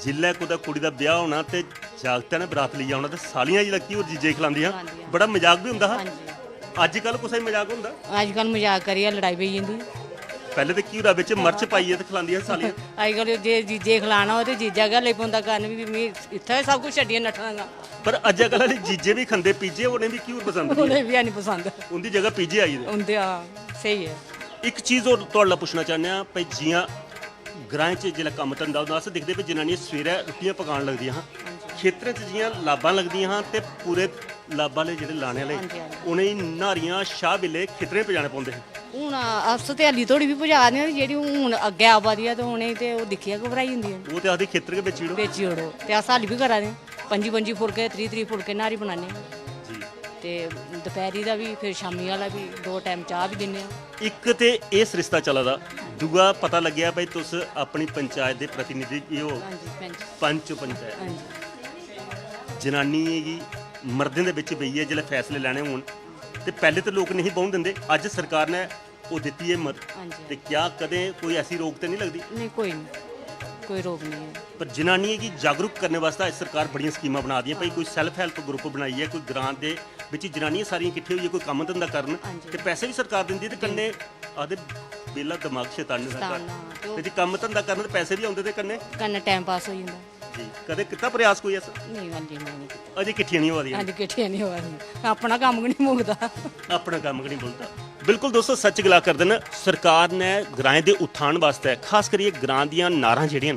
ਜਿੱਲੇ ਕੋਦਾ ਕੁੜੀ ਦਾ ਵਿਆਹ ਹੋਣਾ ਤੇ ਜਾਗਤਾਂ ਨੇ ਬਰਾਤ ਲਈ ਆਉਣਾ ਤੇ ਸਾਲੀਆਂ ਜੀ ਲੱਕੀ ਹੋਰ ਜੀਜੇ ਖਿਲਾਉਂਦੀਆਂ ਬੜਾ ਮਜ਼ਾਕ ਵੀ ਹੁੰਦਾ ਹਾਂ ਅੱਜ ਕੱਲ ਕੁਛ ਮਜ਼ਾਕ ਹੁੰਦਾ ਅੱਜ ਕੱਲ ਮਜ਼ਾਕ ਕਰੀਏ ਲੜਾਈ ਪਈ ਜਾਂਦੀ ਪਹਿਲੇ ਤੇ ਕਿਉਰਾ ਵਿੱਚ ਮਿਰਚ ਪਾਈਏ ਤੇ ਖਿਲਾਉਂਦੀਆਂ ਸਾਲੀਆਂ ਅੱਜ ਕੱਲ ਜੇ ਜੀਜੇ ਖਿਲਾਣਾ ਹੋ ਤੇ ਜੀਜਾ ਗੱਲ ਪਾਉਂਦਾ ਕਰਨ ਵੀ ਇੱਥੇ ਸਭ ਕੁਝ ਛੱਡੀਆਂ ਨੱਠਾਂਗਾ ਪਰ ਅੱਜ ਕੱਲ ਵਾਲੇ ਜੀਜੇ ਵੀ ਖੰਦੇ ਪੀਜੇ ਉਹਨੇ ਵੀ ਕਿਉਂ ਪਸੰਦ ਉਹਨੇ ਵੀ ਨਹੀਂ ਪਸੰਦ ਉਹਦੀ ਜਗ੍ਹਾ ਪੀਜੇ ਆਈ ਦੇ ਹੁੰਦੇ ਆ ਸਹੀ ਹੈ ਇੱਕ ਚੀਜ਼ ਹੋਰ ਤੁਹਾਡਾ ਪੁੱਛਣਾ ਚਾਹੁੰਦੇ ਆ ਭਈ ਜੀਆਂ ਗ੍ਰਾਂ 'ਚ ਜਿਹੜਾ ਕੰਮ ਧੰਦਾ ਹੁੰਦਾ ਅਸੀਂ ਦਿਖਦੇ ਵੀ ਜਨਾਨੀਆਂ ਸਵੇਰੇ ਰੋਟੀਆਂ ਪਕਾਉਣ ਲੱਗਦੀਆਂ ਹਾਂ ਖੇਤਰਾਂ 'ਚ ਜੀਆਂ ਲਾਬਾਂ ਲੱਗਦੀਆਂ ਹਾਂ ਤੇ ਪੂਰੇ ਲਾਬਾਂ ਵਾਲੇ ਜਿਹੜੇ ਲਾਣੇ ਵਾਲੇ ਉਹਨੇ ਨਾਰੀਆਂ ਸ਼ਾਹ ਵੇਲੇ ਖੇਤਰੇ ਪਜਾਣੇ ਪਾਉਂਦੇ ਹਨ ਹੁਣ ਅਸ ਤੇ ਹਲੀ ਥੋੜੀ ਵੀ ਪੁਜਾ ਦਿੰਦੇ ਜਿਹੜੀ ਹੁਣ ਅੱਗੇ ਆਬਾਦੀ ਆ ਤੇ ਹੁਣੇ ਤੇ ਉਹ ਦਿਖਿਆ ਘਬਰਾਈ ਹੁੰਦੀ ਹੈ ਉਹ ਤੇ ਆਦੀ ਖੇਤਰ ਦੇ ਵਿੱਚ ਹੀੜੋ ਵੇਚੀ ਉੜੋ ਤੇ ਅਸ ਹਾਲੀ ਵੀ ਕਰਾ ਦੇ 5 ਫੁਲਕੇ 3 ਫੁਲਕੇ ਨਾਰੀ ਬਣਾਉਂਦੇ ਜੀ ਤੇ ਦੁਪਹਿਰੀ ਦਾ ਵੀ ਫਿਰ ਸ਼ਾਮੀ ਵਾਲਾ ਵੀ 2 ਟਾਈਮ ਚਾਹ ਵੀ ਦਿੰਦੇ ਆ ਇੱਕ ਤੇ ਇਸ ਰਿਸ਼ਤਾ ਚੱਲਦਾ ਦੂਆ ਪਤਾ ਲੱਗਿਆ ਬਈ ਤੁਸੀਂ ਆਪਣੀ ਪੰਚਾਇਤ ਦੇ ਪ੍ਰਤੀਨਿਧੀ ਵੀ ਹੋ ਹਾਂਜੀ ਪੰਚ ਪੰਚਾਇਤ ਹਾਂਜੀ ਜਨਾਨੀ ਹੈਗੀ ਮਰਦਾਂ ਦੇ ਵਿੱਚ ਪਈ ਹੈ ਜਿਹੜੇ ਫੈਸਲੇ ਲੈਣੇ ਹੋਣ ਤੇ ਪਹਿਲੇ ਤਾਂ ਲੋਕ ਨਹੀਂ ਬਹੁਣ ਦਿੰਦੇ ਅੱਜ ਸਰਕਾਰ ਨੇ ਉਹ ਦਿੱਤੀ ਹੈ ਮਤ ਤੇ ਕਿਆ ਕਦੇ ਕੋਈ ਐਸੀ ਰੋਕ ਤੇ ਨਹੀਂ ਲੱਗਦੀ ਨਹੀਂ ਕੋਈ ਰੋਕ ਨਹੀਂ ਹੈ ਪਰ ਜਨਾਨੀ ਕੀ ਜਾਗਰੂਕ ਕਰਨ ਵਾਸਤੇ ਸਰਕਾਰ ਬੜੀਆਂ ਸਕੀਮਾਂ ਬਣਾ ਦੀਆਂ ਭਾਈ ਕੋਈ ਸੈਲਫ ਹੈਲਪ ਗਰੁੱਪ ਬਣਾਈ ਹੈ ਕੋਈ ਗ੍ਰਾਂ ਦੇ ਵਿੱਚ ਜਨਾਨੀਆਂ ਸਾਰੀਆਂ ਇਕੱਠੇ ਹੋਈਏ ਕੋਈ ਕੰਮ ਧੰਦਾ ਕਰਨ ਤੇ ਪੈਸੇ ਵੀ ਸਰਕਾਰ ਦਿੰਦੀ ਤੇ ਕੰਨੇ ਆਦੇ ਬੇਲਾ ਦਿਮਾਗ ਸ਼ੈਤਾਨੀ ਸਰਕਾਰ ਤੇ ਜੇ ਕੰਮ ਧੰਦਾ ਕਰਨ ਤੇ ਪੈਸੇ ਵੀ ਆਉਂਦੇ ਤੇ ਕੰਨੇ ਟਾਈਮ ਪਾਸ ਹੋ ਜਾਂਦਾ ਜੀ ਕਦੇ ਕੀਤਾ ਪ੍ਰਯਾਸ ਕੋਈ ਐਸਾ ਨਹੀਂ ਹਾਂਜੀ ਮੈਂ ਨਹੀਂ ਕੀਤਾ ਅਜੇ ਇਕੱਠੀਆਂ ਨਹੀਂ ਹੋ ਰਹੀਆਂ ਹਾਂਜੀ ਇਕੱਠੀਆਂ ਨਹੀਂ ਹੋ ਰਹੀਆਂ ਆਪਣਾ ਕੰਮ ਨਹੀਂ ਮੁੱਕਦਾ ਆਪਣਾ ਕੰਮ ਨਹੀਂ ਬੋਲਦਾ ਬਿਲਕੁਲ ਦੋਸਤੋ ਸੱਚ ਗਲਾ ਕਰਦੇ ਨੇ ਸਰਕਾਰ ਨੇ ਗ੍ਰਾਂ ਦੇ ਉਥਾਨ ਵਾਸਤੇ ਖਾਸ ਕਰੀਏ ਗ੍ਰਾਂ ਦੀਆਂ ਨਾਰਾਂ ਜਿਹੜੀਆਂ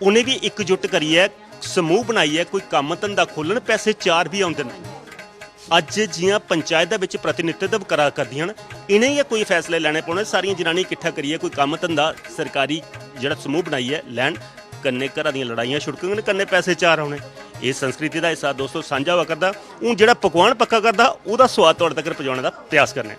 ਉਹਨੇ ਵੀ ਇਕਜੁੱਟ ਕਰੀ ਹੈ ਸਮੂਹ ਬਣਾਈ ਹੈ ਕੋਈ ਕੰਮ ਧੰਦਾ ਖੋਲਣ ਪੈਸੇ ਚਾਰ ਵੀ ਆਉਂਦੇ ਨੇ ਅੱਜ ਜੀਆਂ ਪੰਚਾਇਤ ਦੇ ਵਿੱਚ ਪ੍ਰਤੀਨਿਧਤਵ ਕਰਾ ਕਰਦੀਆਂ ਹਨ, ਇਨੇ ਹੀ ਕੋਈ ਫੈਸਲੇ ਲੈਣੇ ਪਾਉਣੇ। ਸਾਰੀਆਂ ਜਨਾਨੀ ਇਕੱਠਾ ਕਰੀਏ, ਕੋਈ ਕੰਮ ਧੰਦਾ ਸਰਕਾਰੀ ਜਿਹੜਾ ਸਮੂਹ ਬਣਾਈ ਹੈ ਲੈਣ, ਕੰਨੇ ਘਰਾਂ ਦੀਆਂ ਲੜਾਈਆਂ ਛੁੜਕਣ, ਕੰਨੇ ਪੈਸੇ ਚਾਰ ਆਉਣੇ। ਇਹ ਸੰਸਕ੍ਰਿਤੀ ਦਾ ਹਿੱਸਾ ਦੋਸਤੋ ਸਾਂਝਾ ਹੋਇਆ ਕਰਦਾ। ਉਹ ਜਿਹੜਾ ਪਕਵਾਨ ਪੱਕਾ ਕਰਦਾ ਉਹਦਾ ਸਵਾਦ ਤੁਹਾਡੇ ਤੱਕ ਪਹੁੰਚਾਉਣ ਦਾ ਪ੍ਰਯਾਸ ਕਰਨੇ।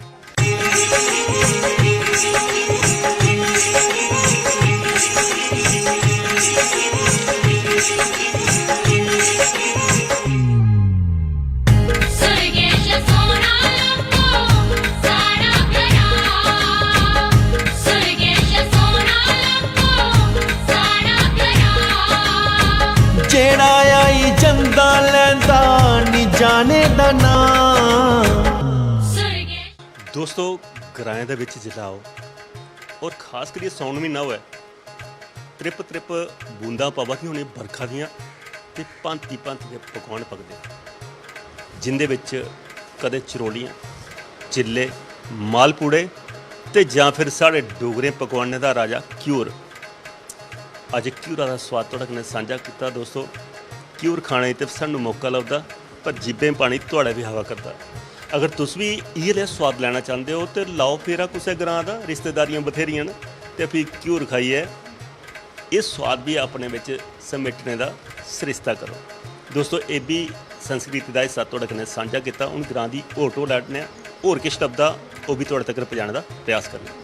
ਜਿਹੜਾ ਆਈ ਜੰਦਾ ਲੈਂਦਾ ਨੀ ਜਾਣੇ ਦਾ ਨਾਂ। ਦੋਸਤੋ ਗਰਾਇਆਂ ਦੇ ਵਿੱਚ ਜਿਲਾਓ ਔਰ ਖਾਸ ਕਰੀ ਸੌਣ ਮਹੀਨਾ ਹੋਇਆ, ਤ੍ਰਿਪ ਤ੍ਰਿਪ ਬੂੰਦਾਂ ਪਵਦੀਆਂ ਹੋਣੀ ਬਰਖਾ ਦੀਆਂ ਤੇ ਭਾਂਤੀ ਭਾਂਤੀ ਦੇ ਪਕਵਾਨ ਪਕਦੇ, ਜਿੰਦੇ ਵਿੱਚ ਕਦੇ ਚਰੋਲੀਆਂ, ਚਿੱਲੇ, ਮਾਲਪੂੜੇ ਤੇ ਜਾਂ ਫਿਰ ਸਾਡੇ ਡੋਗਰੇ ਪਕਵਾਨਾਂ ਦਾ ਰਾਜਾ ਘਿਊਰ। ਅੱਜ ਘਿਊਰਾਂ ਦਾ ਸਵਾਦ ਤੁਹਾਡੇ ਨਾਲ ਸਾਂਝਾ ਕੀਤਾ ਦੋਸਤੋ। ਘਿਊਰ ਖਾਣੇ ਤੇ ਸਾਨੂੰ ਮੌਕਾ ਲੱਭਦਾ, ਪਰ ਜੀਭੇ ਪਾਣੀ ਤੁਹਾਡਾ ਵੀ ਹਵਾ ਕਰਦਾ। ਅਗਰ ਤੁਸੀਂ ਵੀ ਇਹ ਲਿਆ ਸਵਾਦ ਲੈਣਾ ਚਾਹੁੰਦੇ ਹੋ ਤੇ ਲਾਓ ਫੇਰਾ ਕਿਸੇ ਗਰਾਂ ਦਾ, ਰਿਸ਼ਤੇਦਾਰੀਆਂ ਬਥੇਰੀਆਂ ਨੇ ਤੇ ਫਿਰ ਘਿਊਰ ਖਾਈਏ। ਇਹ ਸਵਾਦ ਵੀ ਆਪਣੇ ਵਿੱਚ ਸਮੇਟਣੇ ਦਾ ਸਰਿਸ਼ਤਾ ਕਰੋ ਦੋਸਤੋ। ਇਹ ਵੀ ਸੰਸਕ੍ਰਿਤੀ ਦਾ ਹਿੱਸਾ ਤੁਹਾਡੇ ਨਾਲ ਸਾਂਝਾ ਕੀਤਾ। ਹੁਣ ਗਰਾਂ ਦੀ ਹੋਰ ਟੋ ਲੈਣੇ ਹੋਰ ਕਿਸ ਸ਼ਬਦ ਦਾ ਉਹ ਵੀ ਤੁਹਾਡੇ ਤੱਕ ਪਹੁੰਚਾਉਣ ਦਾ ਪ੍ਰਯਾਸ ਕਰਨਾ।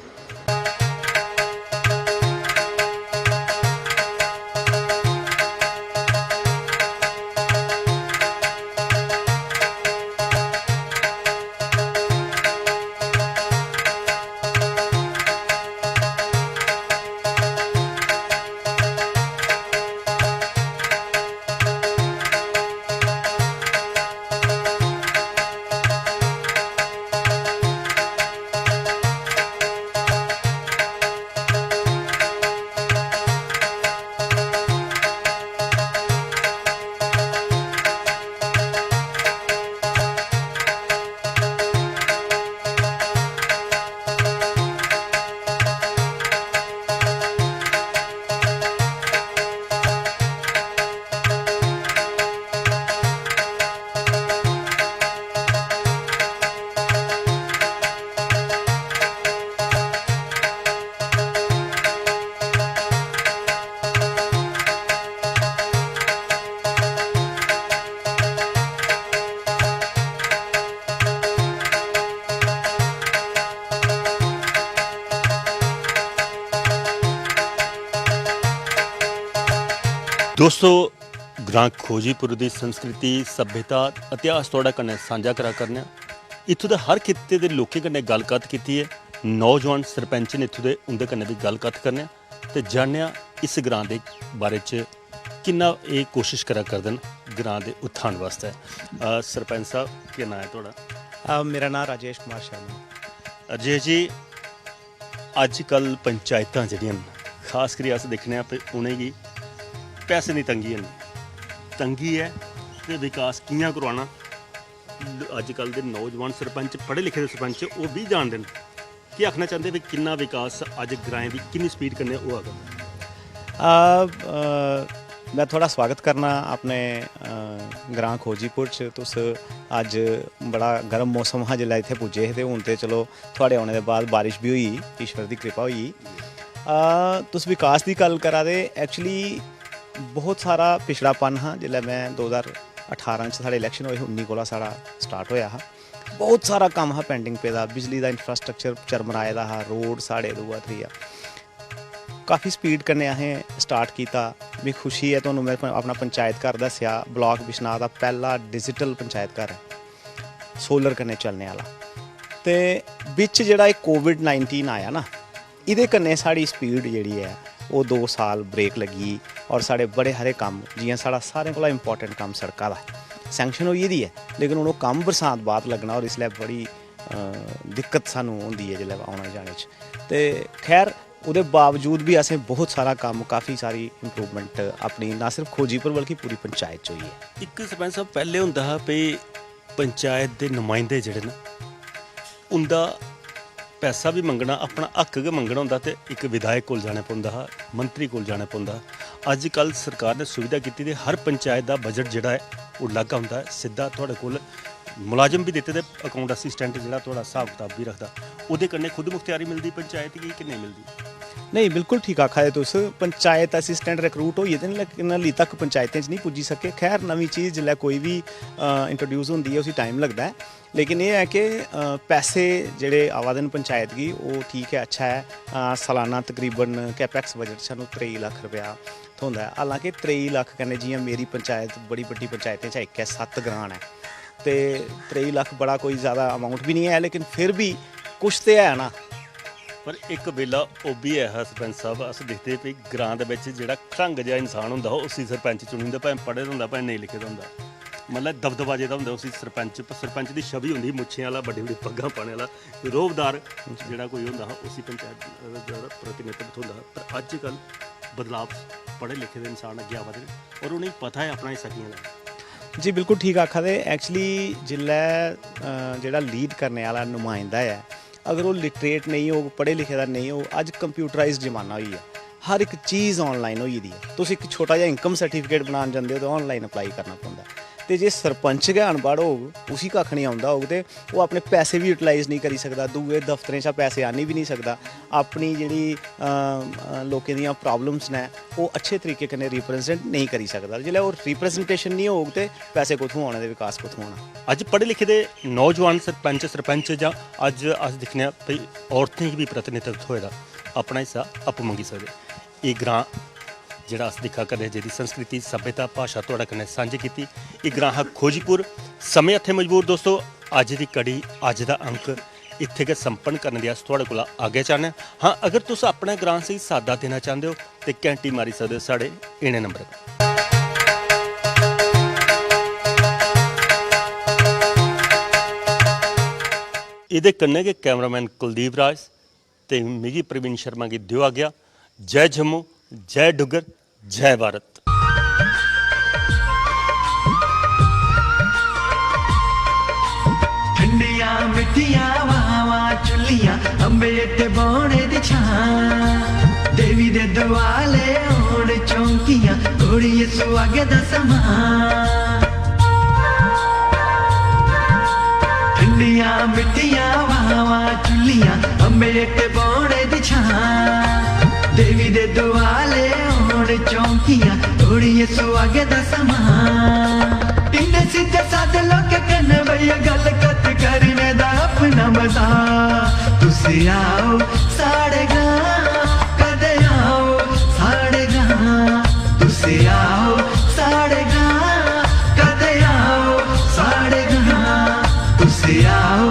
ਦੋਸਤੋ ਗ੍ਰਾਂ ਖੋਜੀਪੁਰ ਦੀ ਸੰਸਕ੍ਰਿਤੀ, ਸੱਭਿਅਤਾ, ਇਤਿਹਾਸ ਤੁਹਾਡਾ ਕन्नै ਸਾਂਝਾ ਕਰਾ ਕਰਨਾ। ਇੱਥੋਂ ਦੇ ਹਰ ਖਿੱਤੇ ਦੇ ਲੋਕਾਂ ਕन्नै ਗੱਲਬਾਤ ਕੀਤੀ ਹੈ। ਨੌਜਵਾਨ ਸਰਪੰਚ ਨੇ ਇੱਥੋਂ ਦੇ ਉਹਦੇ ਕन्नै ਵੀ ਗੱਲਬਾਤ ਕਰਨਾ ਤੇ ਜਾਣਿਆ ਇਸ ਗ੍ਰਾਂ ਦੇ ਬਾਰੇ ਚ ਕਿੰਨਾ ਇਹ ਕੋਸ਼ਿਸ਼ ਕਰਾ ਕਰਦੇ ਨੇ ਗ੍ਰਾਂ ਦੇ ਉਥਾਨ ਵਾਸਤੇ। ਸਰਪੰਚ ਸਾਹਿਬ ਕੀ ਨਾਂ ਹੈ ਤੁਹਾਡਾ? ਮੇਰਾ ਨਾਮ ਰਾਜੇਸ਼ ਕੁਮਾਰ ਸ਼ਰਮਾ। ਅਜੇ ਜੀ ਅੱਜ ਕੱਲ ਪੰਚਾਇਤਾਂ ਜਿਹੜੀਆਂ ਖਾਸ ਕਰੀ ਅਸ ਦੇਖਣੇ ਆ ਪੇ ਉਹਨੇ ਕੀ पैसे नहीं तंगी है तो विकास कियां करवाना। अजकल के नौजवान सरपंच पढ़े लिखे सरपंच वो भी जानते हैं कि आखना चाहते भी किन्ना विकास अज ग्राएं की किन्नी स्पीड करने वो मैं थोड़ा स्वागत करना अपने ग्रां खोजीपुर च। तुस अज बड़ा गर्म मौसम हा जिसलै इत्थे पुज्जे हे ते हुण ते चलो थोड़े आने दे बाद बारिश भी होई, ईश्वर की कृपा होई। तुस विकास की गल करा दे, एक्चुअली बहुत सारा पिछड़ापन हाँ जिसलै मैं 2018 च साढ़े इलैक्शन होए 19 कोला साढ़ा स्टार्ट होया हा। बहुत सारा कम्म हा पेंडिंग पेदा, बिजली का इंफ्रास्ट्रक्चर चरमराए दा हा, रोड साढ़े दूआ त्रीआ काफ़ी स्पीड कन्नै असें स्टार्ट किया। भी खुशी है तुहानूं मैं अपना पंचायत घर दस्सिया, ब्लॉक बिश्नाह का पहला डिजिटल पंचायत घर है सोलर कन्नै चलने वाला। ते बिच जेह्ड़ा कोविड-19 आया ना, इहदे कन्नै साड़ी स्पीड जिहड़ी है वो 2 साल ब्रेक लगी। और साढ़े बड़े हरे कम जियां साढ़ा सारें कोला इंपॉर्टेंट कम सड़का दा सैंक्शन होई दी है, लेकिन हूँ कम बरसात बाद लगना और इसलिए बड़ी दिक्कत सानू होंदी है जिसलै आने जाने च। ते खैर उहदे बावजूद भी असें बहुत सारा कम, काफ़ी सारी इंप्रूवमेंट अपनी ना सिर्फ खोजीपुर बल्कि पूरी पंचायत च होई है। एक सरपंच साहब पहले हुंदा हा भी पंचायत के नुमाइंदे जिहड़े न उंदा पैसा भी मंगना, अपना हक गै मंगना होंदा ते एक विधायक कोल जाना पौंदा हा, मंत्री कोल जाना पौंदा। अजकल सरकार ने सुविधा की, हर पंचायत का बजट जिहड़ा है वो अलग आउंदा है, सीधा तुहाडे कोल ਮੁਲਾਜ਼ਮ ਵੀ ਦਿੱਤੇ ਤੇ ਅਕਾਊਂਟ ਅਸਿਸਟੈਂਟ ਜਿਹੜਾ ਤੁਹਾਡਾ ਹਿਸਾਬ ਕਿਤਾਬ ਵੀ ਰੱਖਦਾ, ਉਹਦੇ ਕੰਨੇ ਖੁਦ ਮੁਖਤਿਆਰੀ ਮਿਲਦੀ ਪੰਚਾਇਤ ਦੀ ਕਿ ਨਹੀਂ मिलती? नहीं बिल्कुल ठीक आखा है तुस। पंचायत असिस्टेंट रिक्रूट होइए ते लेकिन हाली तक पंचायतें च नहीं पुज्जी सके। खैर नवीं चीज़ जिसलै कोई भी इंट्रोड्यूस होंदी है उसी टाइम लगता है, लेकिन ये है कि पैसे जेह्ड़े आवा दे न पंचायत गी वो ठीक है, अच्छा है। सालाना तकरीबन कैपैक्स बजट सानूं 23 लाख रुपया थ्होंदा है। हालांकि 23 लाख कन्नै जियां मेरी पंचायत बड़ी बड्डी पंचायतें च इक है 7 ग्रां है, तो 23 लाख बड़ा कोई ज़्यादा अमाउंट भी नहीं है, लेकिन फिर भी कुछ तो है ना। पर एक वेला ਉਹ ਵੀ ਹੈ ਸਰਪੰਚ ਸਾਹਿਬ, ਅਸੀਂ ਦੇਖਦੇ ਵੀ ਗ੍ਰਾਂ ਦੇ ਵਿੱਚ ਜਿਹੜਾ ਖੜੰਗ ਜਿਹਾ ਇਨਸਾਨ ਹੁੰਦਾ ਉਹ ਉਸੇ ਸਰਪੰਚ ਚੁਣੀ ਹੁੰਦਾ, ਭਾਵੇਂ ਪੜ੍ਹੇ ਦਾ ਹੁੰਦਾ ਭਾਵੇਂ ਨਹੀਂ ਲਿਖੇ ਦਾ ਹੁੰਦਾ, ਮਤਲਬ ਦਬਦਬਾ ਜਿਹਦਾ ਹੁੰਦਾ ਉਸੇ ਸਰਪੰਚ ਦੀ ਛਵੀ ਹੁੰਦੀ, ਮੁੱਛੇ ਵਾਲਾ, ਵੱਡੀ ਵੱਡੀ ਪੱਗਾਂ ਪਾਣੇ ਵਾਲਾ, ਰੋਹਬਦਾਰ ਜਿਹੜਾ ਕੋਈ ਹੁੰਦਾ ਉਸੇ ਪੰਚਾਇਤ ਦਾ ਜਿਹੜਾ ਪ੍ਰਤੀਨਿਧਤਵ ਹੁੰਦਾ। ਪਰ ਅੱਜ ਕੱਲ੍ਹ ਬਦਲਾਵ, ਪੜ੍ਹੇ ਲਿਖੇ ਦੇ ਇਨਸਾਨ ਅੱਗੇ ਆਵਾ ਦੇ ਨੇ ਔਰ उन्हें पता है अपना हिस्सा कि'यां लेना। जी बिल्कुल ठीक आखा दे। एक्चुअली जिसलै जेह्ड़ा लीड करने वाला नुमाइंदा है अगर वो लिटरेट नहीं हो, पढ़े लिखे दा नहीं हो, अज कंप्यूटराइज जमाना होई है, हर एक चीज़ ऑनलाइन होई दी है। तुस एक छोटा जिहा इनकम सर्टिफिकेट बनान जांदे हो तो ऑनलाइन अप्लाई करना पौंदा है। तो जे सरपंच गै अनपढ़ होग, उसी कक्ख नहीं आउंदा होग, तो वो अपने पैसे भी यूटिलाइज नहीं करी सकदा, दूए दफ्तरें चा पैसे आनी भी नहीं सकदा, अपनी जेह्ड़ी लोकें दियां प्रॉब्लम्स ने वो अच्छे तरीके कन्नै रिप्रजेंट नहीं करी सकदा। जिसलै वो रिप्रजेंटेशन नहीं होग तो पैसे कुत्थों आने, ते विकास कुत्थों आना। ਅੱਜ ਪੜ੍ਹੇ ਲਿਖੇ ਦੇ ਨੌਜਵਾਨ ਸਰਪੰਚ ਜਾਂ ਅੱਜ ਅਸੀਂ ਦੇਖਦੇ ਹਾਂ ਭਈ ਔਰਤਾਂ ਵੀ ਪ੍ਰਤੀਨਿਧਤਵ ਹੋਏਦਾ, ਆਪਣਾ ਹਿੱਸਾ ਆਪ ਮੰਗੀ ਸਕਦੇ। ਇਹ ਗ੍ਰਾਂ ਜਿਹੜਾ ਅਸੀਂ ਦਿਖਾ ਕਰਦੇ ਜਿਹਦੀ ਸੰਸਕ੍ਰਿਤੀ, ਸੱਭਿਅਤਾ, ਭਾਸ਼ਾ ਤੁਹਾਡਾ ਕਨੇ ਸਾਂਝੀ ਕੀਤੀ। ਇਹ ਗ੍ਰਾਂ ਹੈ ਖੋਜੀਪੁਰ। ਸਮੇਂ ਇੱਥੇ ਮਜਬੂਰ ਦੋਸਤੋ, ਅੱਜ ਦੀ ਕੜੀ, ਅੱਜ ਦਾ ਅੰਕ ਇੱਥੇ ਕੇ ਸੰਪन्न ਕਰਨ ਦੀ ਅਸ ਤੁਹਾਡੇ ਕੋਲ ਅੱਗੇ ਚਾਹੁੰਦੇ ਹਾਂ। ਅਗਰ ਤੁਸੀਂ ਆਪਣਾ ਗ੍ਰਾਂ ਸਹੀ ਸਾਦਾ ਦੇਣਾ ਚਾਹੁੰਦੇ ਹੋ ਤੇ ਘੰਟੀ ਮਾਰੀ ਸਕਦੇ ਹੋ ਸਾਡੇ ਇਹਨੇ ਨੰਬਰ ਇਹਦੇ ਕੰਨੇ के कैमरामैन कुलदीप राज ते मिगी प्रवीण शर्मा की दियो आ गया। जय जम्मू, जय डुगर, जय भारत। ठंडिया मिठिया वावा चुलिया अंबे ते बौने दी छां, देवी दे दुआले होण चौंकियां, घोड़िए सुहागे दा समा। ठंडिया मिठिया वावा चुलिया अंबे ते बौने दी छां, देवी दे दुआले होण चौंकियां, घोड़िए सुहागे दा समा। इन्ने सीधे साधे लोग कन्ने भैया गल कत करने दा अपना मजा। तुसी आओ साढ़े गां, कदे आओ साढ़े गां, तुसी आओ साढ़े गां, कदे आओ साढ़े गां, तुसी आओ